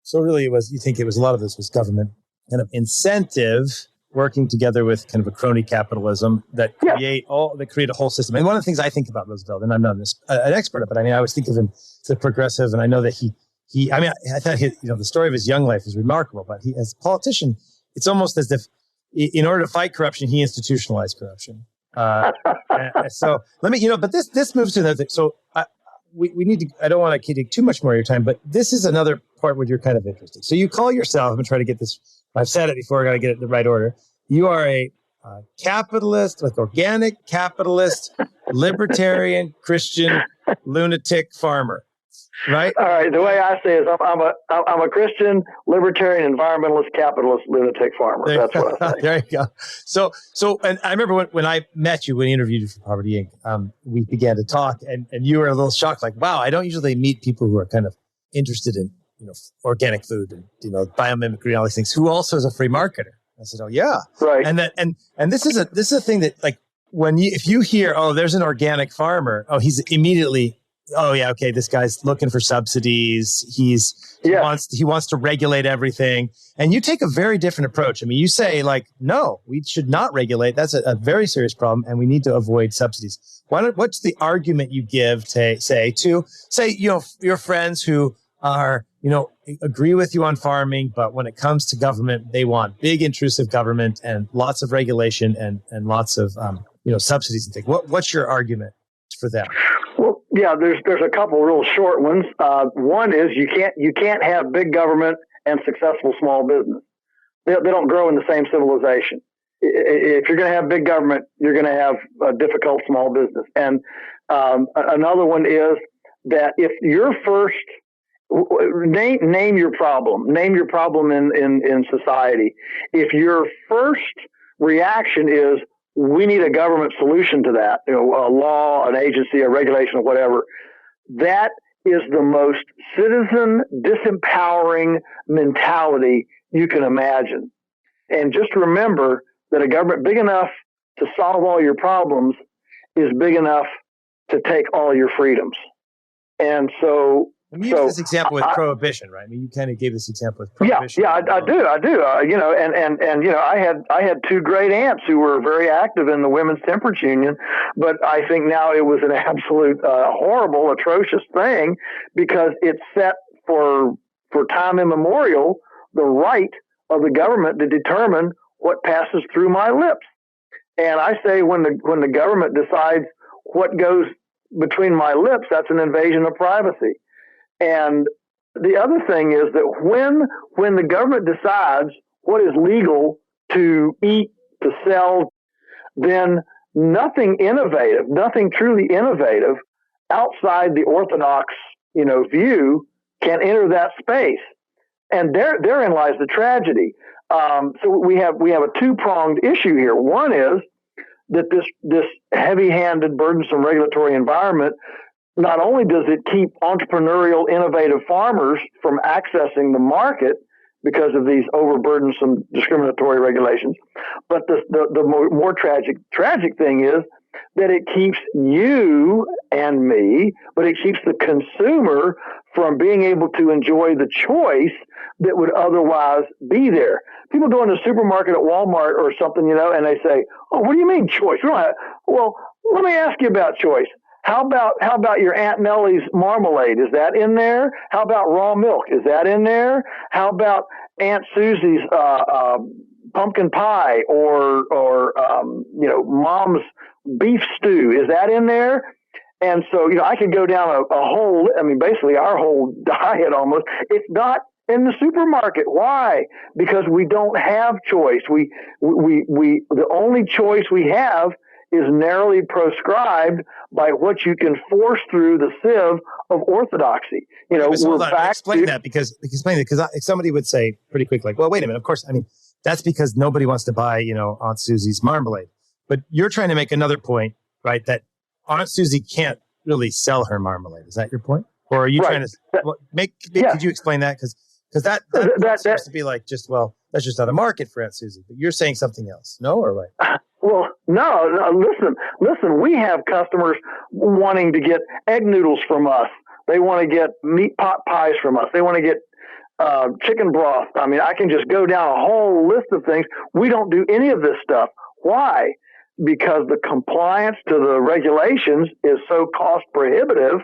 [SPEAKER 1] So really, you think it was a lot of this was government kind of incentive working together with kind of a crony capitalism that create a whole system. And one of the things I think about Roosevelt, and I'm not an expert, but I mean, I always think of him as a progressive, and I know that I thought the story of his young life is remarkable, but he, as a politician, it's almost as if in order to fight corruption, he institutionalized corruption. So let me, but this moves to another thing. So we need to, I don't want to take too much more of your time, but this is another part where you're kind of interesting. So you call yourself, I'm going to try to get this, I've said it before, I got to get it in the right order. You are a capitalist, like organic capitalist, libertarian, Christian, lunatic farmer, right?
[SPEAKER 2] All right. The way I say it is I'm a Christian, libertarian, environmentalist, capitalist, lunatic farmer. That's what I say.
[SPEAKER 1] There you go. So, and I remember when I met you, when I interviewed you for Poverty Inc., we began to talk, and you were a little shocked, like, wow, I don't usually meet people who are kind of interested in, organic food and, biomimicry and all these things, who also is a free marketer. I said, oh yeah.
[SPEAKER 2] Right.
[SPEAKER 1] And this is a thing that, like, if you hear, oh, there's an organic farmer, he's immediately, oh yeah, okay, this guy's looking for subsidies. He wants to regulate everything. And you take a very different approach. I mean, you say, like, no, we should not regulate. That's a very serious problem, and we need to avoid subsidies. What's the argument you give to your friends who are, agree with you on farming, but when it comes to government, they want big intrusive government and lots of regulation and lots of, subsidies and things. What's your argument for them?
[SPEAKER 2] Well, yeah, there's a couple real short ones. One is you can't have big government and successful small business. They don't grow in the same civilization. If you're going to have big government, you're going to have a difficult small business. And another one is that if you're first, name your problem. Name your problem in society. If your first reaction is, we need a government solution to that, a law, an agency, a regulation, or whatever, that is the most citizen disempowering mentality you can imagine. And just remember that a government big enough to solve all your problems is big enough to take all your freedoms. And so,
[SPEAKER 1] you use this example with prohibition, right? I mean, you kind of gave this example with prohibition.
[SPEAKER 2] Yeah, I do. I had two great aunts who were very active in the Women's Temperance Union, but I think now it was an absolute horrible, atrocious thing because it set for time immemorial the right of the government to determine what passes through my lips. And I say when the government decides what goes between my lips, that's an invasion of privacy. And the other thing is that when the government decides what is legal to eat, to sell, then nothing innovative, nothing truly innovative outside the orthodox, view can enter that space. And therein lies the tragedy. So we have a two-pronged issue here. One is that this heavy-handed, burdensome regulatory environment, not only does it keep entrepreneurial, innovative farmers from accessing the market because of these overburdensome discriminatory regulations, but the more tragic thing is that it keeps you and me, but it keeps the consumer from being able to enjoy the choice that would otherwise be there. People go into the supermarket at Walmart or something, and they say, "Oh, what do you mean choice? We don't have." Well, let me ask you about choice. How about your Aunt Nellie's marmalade? Is that in there? How about raw milk? Is that in there? How about Aunt Susie's pumpkin pie or Mom's beef stew? Is that in there? And so, I could go down a whole, basically our whole diet almost. It's not in the supermarket. Why? Because we don't have choice. We the only choice we have is narrowly proscribed by what you can force through the sieve of orthodoxy.
[SPEAKER 1] Hold on. Explain that because somebody would say pretty quick, like, well, wait a minute. Of course, that's because nobody wants to buy, Aunt Susie's marmalade. But you're trying to make another point, right? That Aunt Susie can't really sell her marmalade. Is that your point? Or are you trying to could you explain that? Because that seems to be like that's just not a market for Aunt Susie. But you're saying something else. No, or right?
[SPEAKER 2] Well, no, listen, we have customers wanting to get egg noodles from us. They want to get meat pot pies from us. They want to get chicken broth. I can just go down a whole list of things. We don't do any of this stuff. Why? Because the compliance to the regulations is so cost prohibitive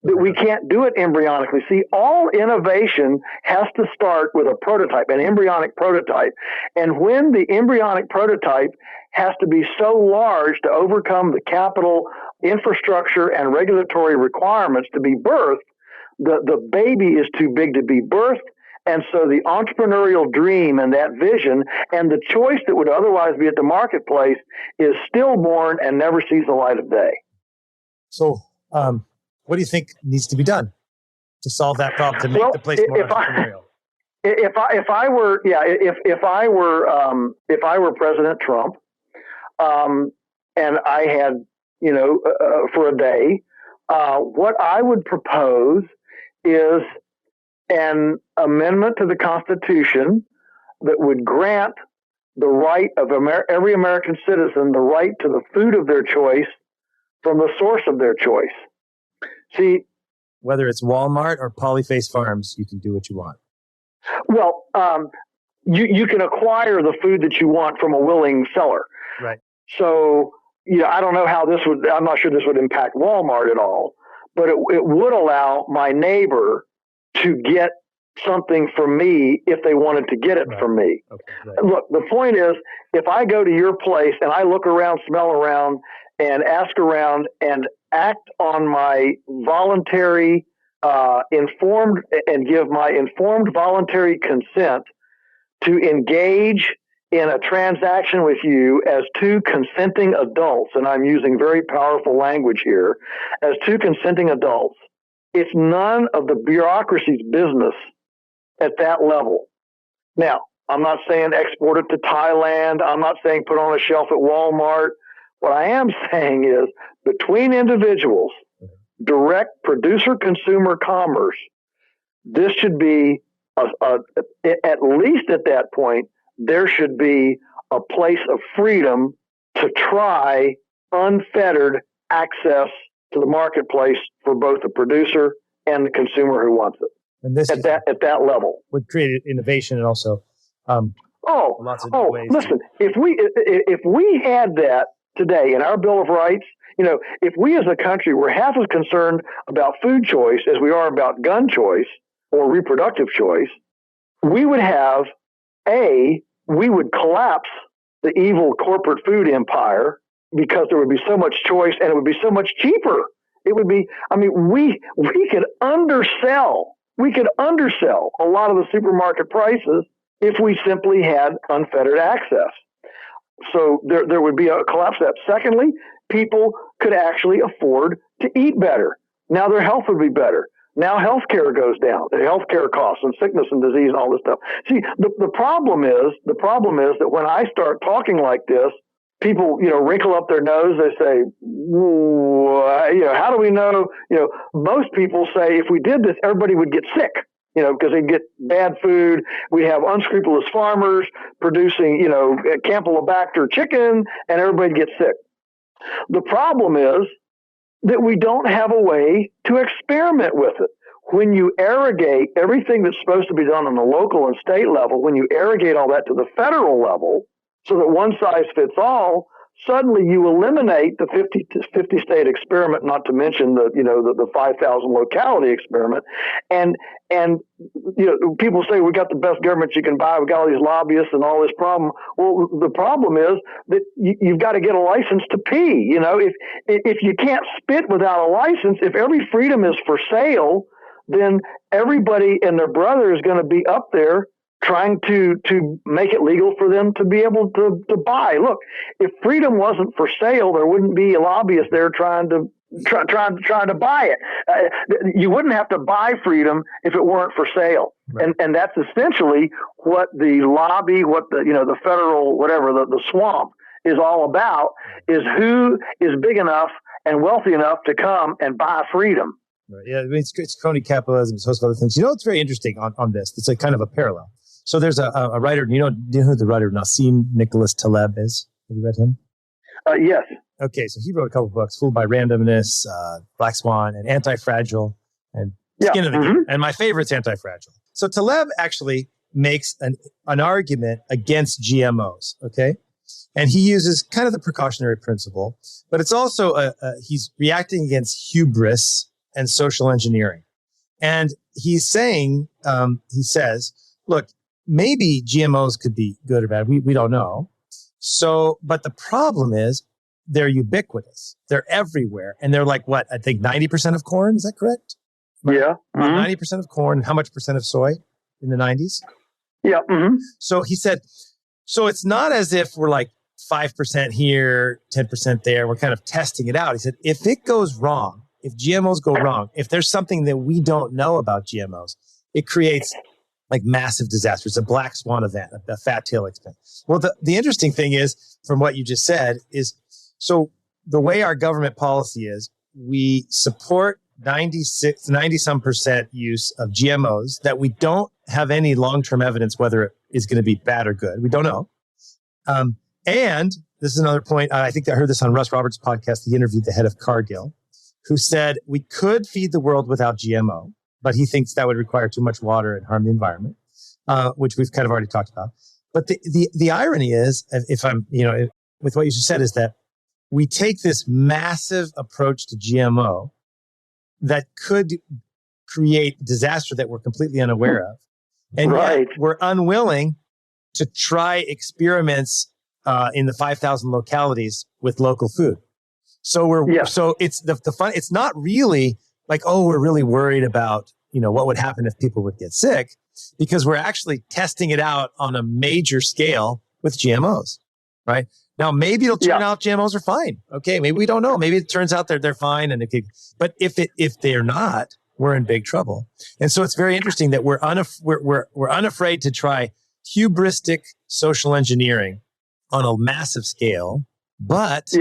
[SPEAKER 2] that we can't do it embryonically. See, all innovation has to start with a prototype, an embryonic prototype. And when the embryonic prototype has to be so large to overcome the capital, infrastructure, and regulatory requirements to be birthed, the baby is too big to be birthed. And so the entrepreneurial dream and that vision and the choice that would otherwise be at the marketplace is stillborn and never sees the light of day.
[SPEAKER 1] So, what do you think needs to be done to solve that problem, to make the place more entrepreneurial?
[SPEAKER 2] If I were President Trump, and I had, for a day, what I would propose is an amendment to the Constitution that would grant the right of every American citizen the right to the food of their choice from the source of their choice. See,
[SPEAKER 1] whether it's Walmart or Polyface Farms, you can do what you want.
[SPEAKER 2] Well, you can acquire the food that you want from a willing seller.
[SPEAKER 1] Right.
[SPEAKER 2] So, I don't know how I'm not sure this would impact Walmart at all, but it would allow my neighbor to get something from me if they wanted to get it from me.
[SPEAKER 1] Okay, right.
[SPEAKER 2] Look, the point is, if I go to your place and I look around, smell around, and ask around and act on my voluntary, informed, and give my informed voluntary consent to engage in a transaction with you as two consenting adults, and I'm using very powerful language here, as two consenting adults, it's none of the bureaucracy's business at that level. Now, I'm not saying export it to Thailand. I'm not saying put on a shelf at Walmart. What I am saying is between individuals, direct producer-consumer commerce, this should be, at least at that point, there should be a place of freedom to try unfettered access to the marketplace for both the producer and the consumer who wants it.
[SPEAKER 1] And this
[SPEAKER 2] at that level
[SPEAKER 1] would create innovation and also lots of ways.
[SPEAKER 2] Listen, if we had that today in our Bill of Rights, if we as a country were half as concerned about food choice as we are about gun choice or reproductive choice, we would have we would collapse the evil corporate food empire because there would be so much choice and it would be so much cheaper. It would be, we could undersell. We could undersell a lot of the supermarket prices if we simply had unfettered access. So there would be a collapse of that. Secondly, people could actually afford to eat better. Now their health would be better. Now healthcare goes down, the healthcare costs and sickness and disease and all this stuff. See, the problem is that when I start talking like this, people, wrinkle up their nose. They say, how do we know? Most people say if we did this, everybody would get sick, because they'd get bad food. We have unscrupulous farmers producing, Campylobacter chicken, and everybody gets sick. The problem is that we don't have a way to experiment with it. when you arrogate everything that's supposed to be done on the local and state level, when you arrogate all that to the federal level so that one size fits all, suddenly you eliminate the 50 state experiment, not to mention the 5,000 locality experiment. And people say we got the best government you can buy. We got all these lobbyists and all this problem. Well, the problem is that you've got to get a license to pee. If you can't spit without a license, if every freedom is for sale, then everybody and their brother is going to be up there trying to make it legal for them to be able to buy. Look, if freedom wasn't for sale, there wouldn't be a lobbyist there trying to buy it. You wouldn't have to buy freedom if it weren't for sale. Right. And that's essentially what the lobby, what the federal, whatever, the swamp is all about, is who is big enough and wealthy enough to come and buy freedom.
[SPEAKER 1] Right. Yeah, I mean, it's crony capitalism, it's a host of other things. It's very interesting on this. It's a kind of a parallel. So there's a writer, do you know who the writer Nassim Nicholas Taleb is? Have you read him?
[SPEAKER 2] Yes.
[SPEAKER 1] Okay, so he wrote a couple of books, Fooled by Randomness, Black Swan, and Anti-Fragile, and Skin of the Game. And my favorite's Anti-Fragile. So Taleb actually makes an argument against GMOs, okay? And he uses kind of the precautionary principle, but it's also, he's reacting against hubris and social engineering. And he's saying, he says, look, maybe GMOs could be good or bad. We don't know. So, but the problem is they're ubiquitous. They're everywhere. And they're like, what? I think 90% of corn. Is that correct?
[SPEAKER 2] Yeah.
[SPEAKER 1] 90% of corn. How much percent of soy in the 90s?
[SPEAKER 2] Yeah. Mm-hmm.
[SPEAKER 1] So he said, so it's not as if we're like 5% here, 10% there. We're kind of testing it out. He said, if it goes wrong, if GMOs go wrong, if there's something that we don't know about GMOs, it creates like massive disaster. It's a black swan event, a fat tail expense. Well, the interesting thing is, from what you just said, is so the way our government policy is, we support 90-some% use of GMOs that we don't have any long-term evidence whether it is going to be bad or good. We don't know. And this is another point. I think I heard this on Russ Roberts' podcast. He interviewed the head of Cargill, who said we could feed the world without GMO, but he thinks that would require too much water and harm the environment, which we've kind of already talked about. But the irony is, if I'm, with what you just said, is that we take this massive approach to GMO that could create disaster that we're completely unaware of. And yet we're unwilling to try experiments in the 5,000 localities with local food. So so it's the fun. It's not really like, oh, we're really worried about, what would happen if people would get sick, because we're actually testing it out on a major scale with GMOs, right? Now, maybe it'll turn out GMOs are fine. Okay. Maybe we don't know. Maybe it turns out they're fine. But if they're not, we're in big trouble. And so it's very interesting that we're unafraid to try hubristic social engineering on a massive scale, but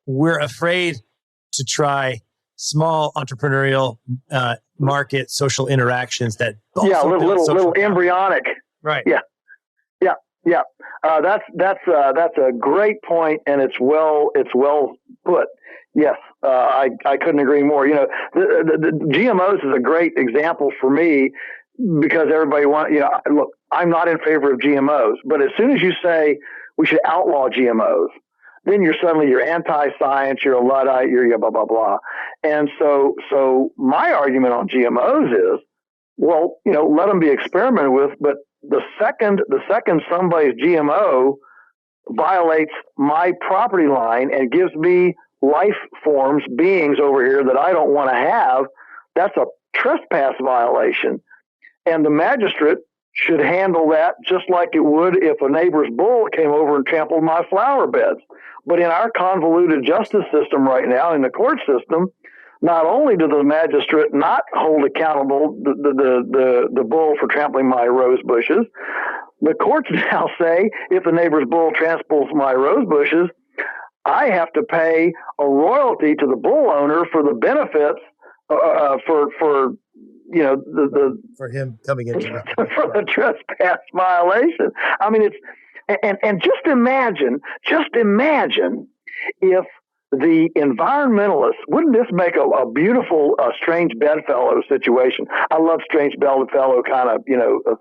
[SPEAKER 1] we're afraid to try small entrepreneurial market social interactions that
[SPEAKER 2] little embryonic.
[SPEAKER 1] Right.
[SPEAKER 2] Yeah. That's a great point, and it's well put. Yes, I couldn't agree more. The GMOs is a great example for me, because everybody wants. Look, I'm not in favor of GMOs, but as soon as you say we should outlaw GMOs, then you're anti-science, you're a Luddite, you're blah, blah, blah. And so my argument on GMOs is, well, let them be experimented with, but the second somebody's GMO violates my property line and gives me life forms, beings over here that I don't want to have, that's a trespass violation. And the magistrate should handle that just like it would if a neighbor's bull came over and trampled my flower beds. But in our convoluted justice system right now, in the court system, not only do the magistrate not hold accountable the bull for trampling my rose bushes, the courts now say if a neighbor's bull tramples my rose bushes, I have to pay a royalty to the bull owner for the benefits
[SPEAKER 1] for him coming into
[SPEAKER 2] for the trespass violation. I mean, it's and just imagine if the environmentalists, wouldn't this make a beautiful strange bedfellow situation? I love strange bedfellow kind of,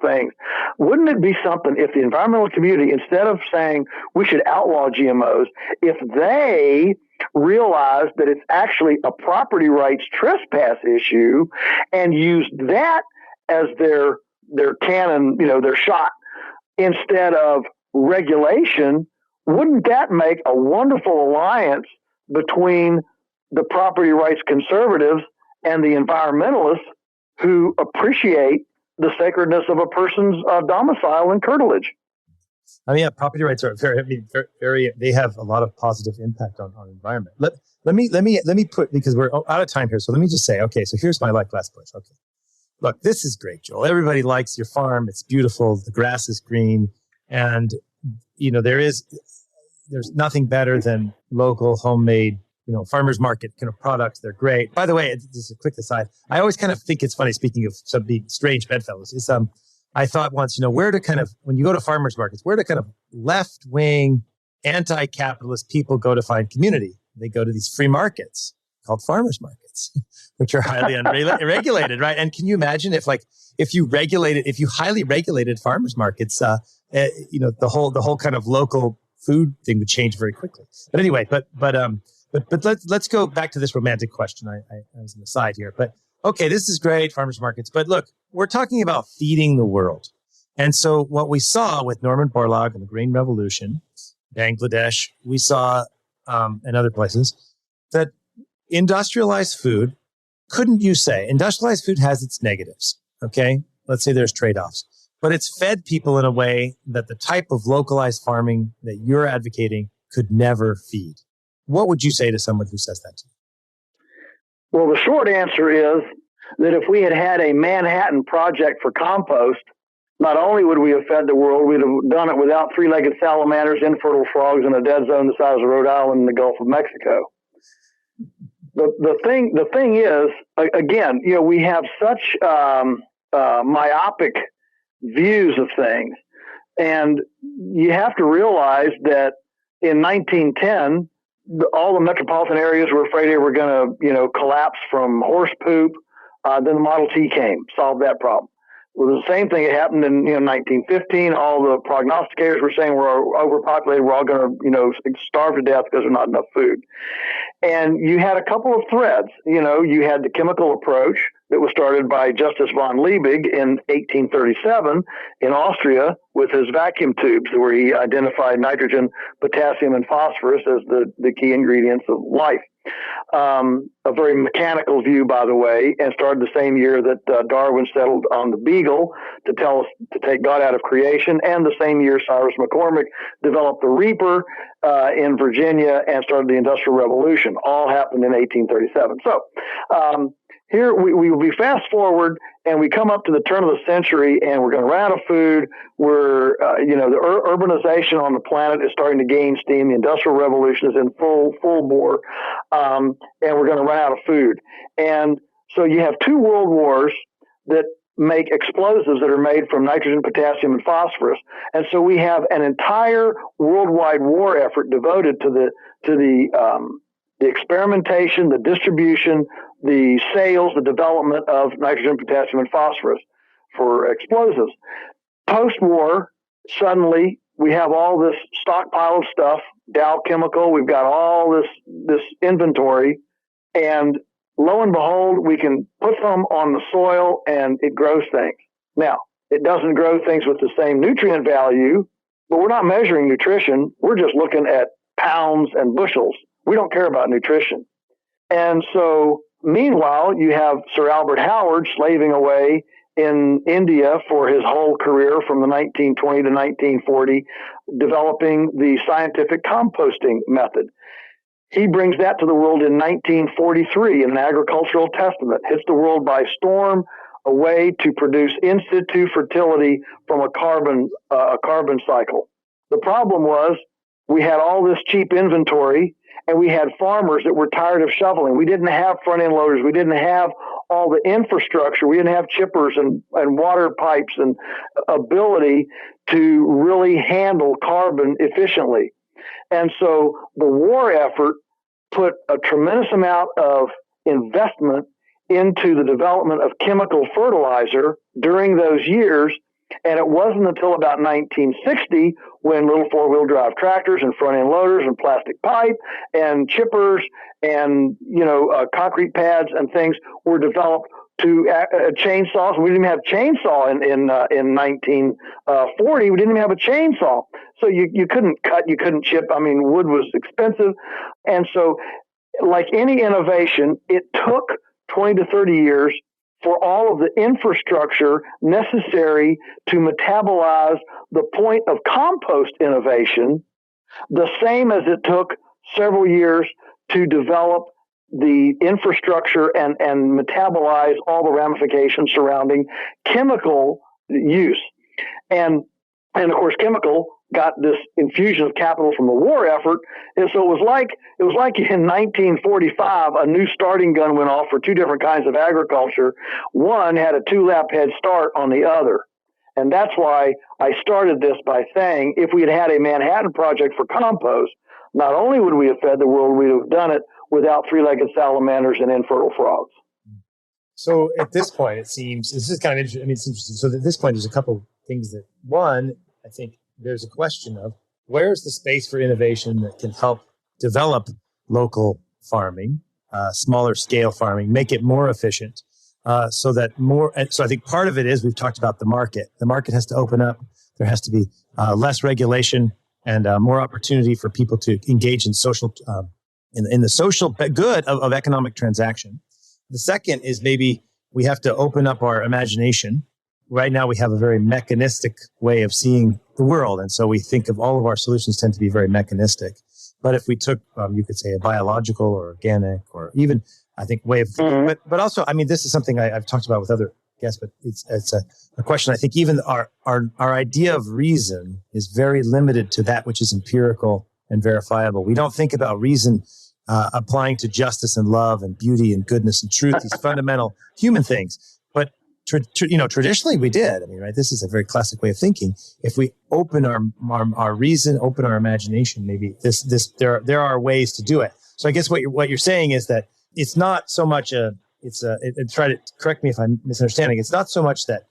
[SPEAKER 2] things. Wouldn't it be something if the environmental community, instead of saying we should outlaw GMOs, if they realized that it's actually a property rights trespass issue and used that as their cannon, their shot, instead of regulation? Wouldn't that make a wonderful alliance between the property rights conservatives and the environmentalists who appreciate the sacredness of a person's domicile and curtilage?
[SPEAKER 1] I mean, yeah, property rights are very, they have a lot of positive impact on environment. Let me put, because we're out of time here. So let me just say, okay, so here's my last push. Okay. Look, this is great, Joel. Everybody likes your farm. It's beautiful. The grass is green. And, there's nothing better than local, homemade, farmers market kind of products. They're great. By the way, just a quick aside. I always kind of think it's funny, speaking of some strange bedfellows, is I thought once, where to kind of, when you go to farmers markets, where to kind of left-wing, anti-capitalist people go to find community? They go to these free markets called farmers markets, which are highly unregulated, right? And can you imagine if you highly regulated farmers markets, the whole kind of local food thing would change very quickly. But anyway, but let's go back to this romantic question. I was an aside here, but okay, this is great, farmers markets. But look, we're talking about feeding the world. And so what we saw with Norman Borlaug and the Green Revolution, Bangladesh, we saw and other places, that industrialized food, couldn't you say, industrialized food has its negatives, okay? Let's say there's trade-offs. But it's fed people in a way that the type of localized farming that you're advocating could never feed. What would you say to someone who says that to you?
[SPEAKER 2] Well, the short answer is that if we had had a Manhattan Project for compost, not only would we have fed the world, we'd have done it without three-legged salamanders, infertile frogs, and a dead zone the size of Rhode Island in the Gulf of Mexico. The thing is, again, we have such myopic views of things, and you have to realize that in 1910, all the metropolitan areas were afraid they were going to, collapse from horse poop. Then the Model T came, solved that problem. Well, the same thing that happened in 1915. All the prognosticators were saying we're overpopulated. We're all going to starve to death because there's not enough food. And you had a couple of threads. You had the chemical approach that was started by Justus von Liebig in 1837 in Austria with his vacuum tubes, where he identified nitrogen, potassium, and phosphorus as the key ingredients of life. A very mechanical view, by the way, and started the same year that Darwin settled on the beagle to tell us to take God out of creation, and the same year Cyrus McCormick developed the reaper in Virginia and started the Industrial Revolution. All happened in 1837. So here we will be fast forward, and we come up to the turn of the century, and we're going to run out of food. We're, the urbanization on the planet is starting to gain steam. The Industrial Revolution is in full bore, and we're going to run out of food. And so you have two world wars that make explosives that are made from nitrogen, potassium, and phosphorus. And so we have an entire worldwide war effort devoted to the experimentation, the distribution, the sales, the development of nitrogen, potassium, and phosphorus for explosives. Post-war, suddenly we have all this stockpile of stuff, Dow Chemical, we've got all this inventory, and lo and behold, we can put them on the soil and it grows things. Now, it doesn't grow things with the same nutrient value, but we're not measuring nutrition. We're just looking at pounds and bushels. We don't care about nutrition. And so, meanwhile, you have Sir Albert Howard slaving away in India for his whole career from the 1920 to 1940, developing the scientific composting method. He brings that to the world in 1943 in an agricultural testament, hits the world by storm, a way to produce in situ fertility from a carbon cycle. The problem was we had all this cheap inventory, and we had farmers that were tired of shoveling. We didn't have front-end loaders. We didn't have all the infrastructure. We didn't have chippers and water pipes and ability to really handle carbon efficiently. And so the war effort put a tremendous amount of investment into the development of chemical fertilizer during those years. And it wasn't until about 1960 when little four-wheel drive tractors and front-end loaders and plastic pipe and chippers and, concrete pads and things were developed to chainsaws. We didn't even have chainsaw in 1940. We didn't even have a chainsaw. So you couldn't cut, you couldn't chip. I mean, wood was expensive. And so like any innovation, it took 20 to 30 years for all of the infrastructure necessary to metabolize the point of compost innovation, the same as it took several years to develop the infrastructure and metabolize all the ramifications surrounding chemical use. And of course, chemical got this infusion of capital from the war effort. And so it was like in 1945, a new starting gun went off for two different kinds of agriculture. One had a 2-lap head start on the other. And that's why I started this by saying, if we had had a Manhattan Project for compost, not only would we have fed the world, we'd have done it without three-legged salamanders and infertile frogs.
[SPEAKER 1] So at this point, it seems, this is kind of interesting. I mean, it's interesting. So at this point, there's a couple things that, one, I think there's a question of where's the space for innovation that can help develop local farming, smaller scale farming, make it more efficient, so I think part of it is we've talked about the market. The market has to open up. There has to be less regulation and more opportunity for people to engage in social, in the social good of economic transaction. The second is maybe we have to open up our imagination. Right now, we have a very mechanistic way of seeing the world. And so we think of all of our solutions tend to be very mechanistic. But if we took, you could say, a biological or organic or even, I think, way of thinking, but also, I mean, this is something I've talked about with other guests, but it's a question. I think even our idea of reason is very limited to that which is empirical and verifiable. We don't think about reason applying to justice and love and beauty and goodness and truth, these fundamental human things. But traditionally we did. I mean, right? This is a very classic way of thinking. If we open our reason, open our imagination, maybe there are ways to do it. So I guess what you're saying is that it's not so much try to correct me if I'm misunderstanding. It's not so much that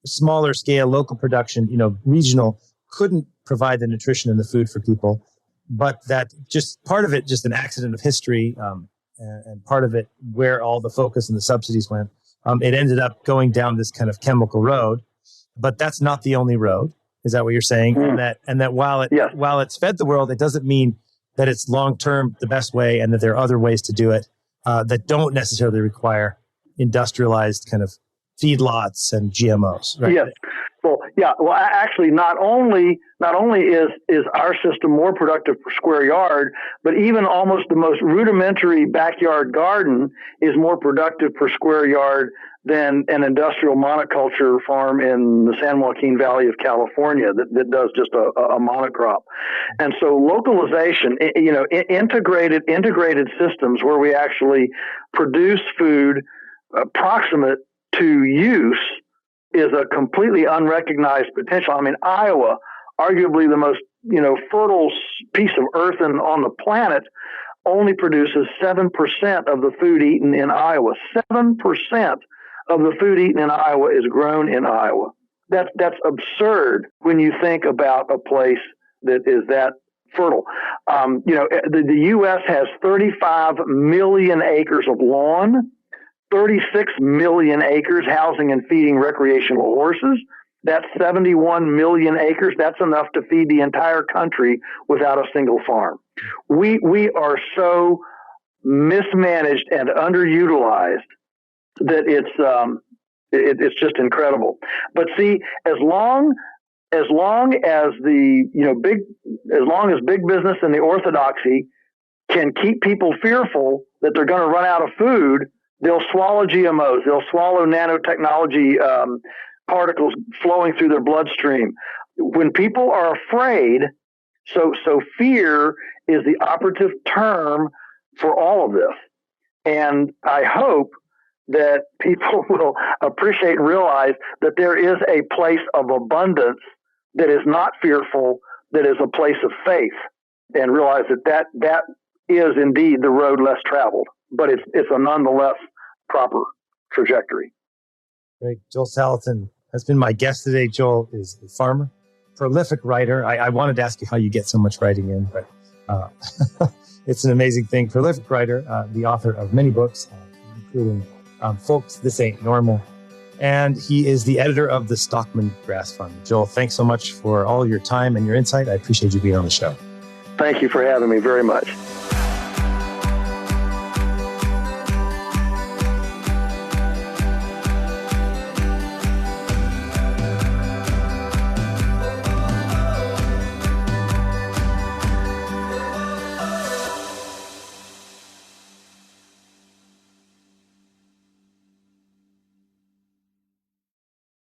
[SPEAKER 1] smaller scale, local production, regional couldn't provide the nutrition and the food for people, but that just part of it, just an accident of history, and part of it where all the focus and the subsidies went. It ended up going down this kind of chemical road, but that's not the only road. Is that what you're saying? And that while it's fed the world, it doesn't mean that it's long term the best way, and that there are other ways to do it that don't necessarily require industrialized kind of feedlots and GMOs. Right?
[SPEAKER 2] Yes. Well, yeah. Well, actually, not only is our system more productive per square yard, but even almost the most rudimentary backyard garden is more productive per square yard than an industrial monoculture farm in the San Joaquin Valley of California that does just a monocrop. And so localization, integrated systems where we actually produce food proximate to use is a completely unrecognized potential. I mean, Iowa, arguably the most fertile piece of earth on the planet, only produces 7% of the food eaten in Iowa. 7% of the food eaten in Iowa is grown in Iowa. That's absurd when you think about a place that is that fertile. The U.S. has 35 million acres of lawn, 36 million acres housing and feeding recreational horses. That's 71 million acres. That's enough to feed the entire country without a single farm. We are so mismanaged and underutilized that it's just incredible. But see, as long as big business and the orthodoxy can keep people fearful that they're going to run out of food, they'll swallow GMOs. They'll swallow nanotechnology particles flowing through their bloodstream. When people are afraid, so fear is the operative term for all of this. And I hope that people will appreciate and realize that there is a place of abundance that is not fearful, that is a place of faith, and realize that is indeed the road less traveled, but it's a nonetheless proper trajectory.
[SPEAKER 1] Great. Joel Salatin has been my guest today. Joel is a farmer, prolific writer. I wanted to ask you how you get so much writing in, but it's an amazing thing. Prolific writer, the author of many books, including Folks, This Ain't Normal. And he is the editor of the Stockman Grass Fund. Joel, thanks so much for all your time and your insight. I appreciate you being on the show.
[SPEAKER 2] Thank you for having me very much.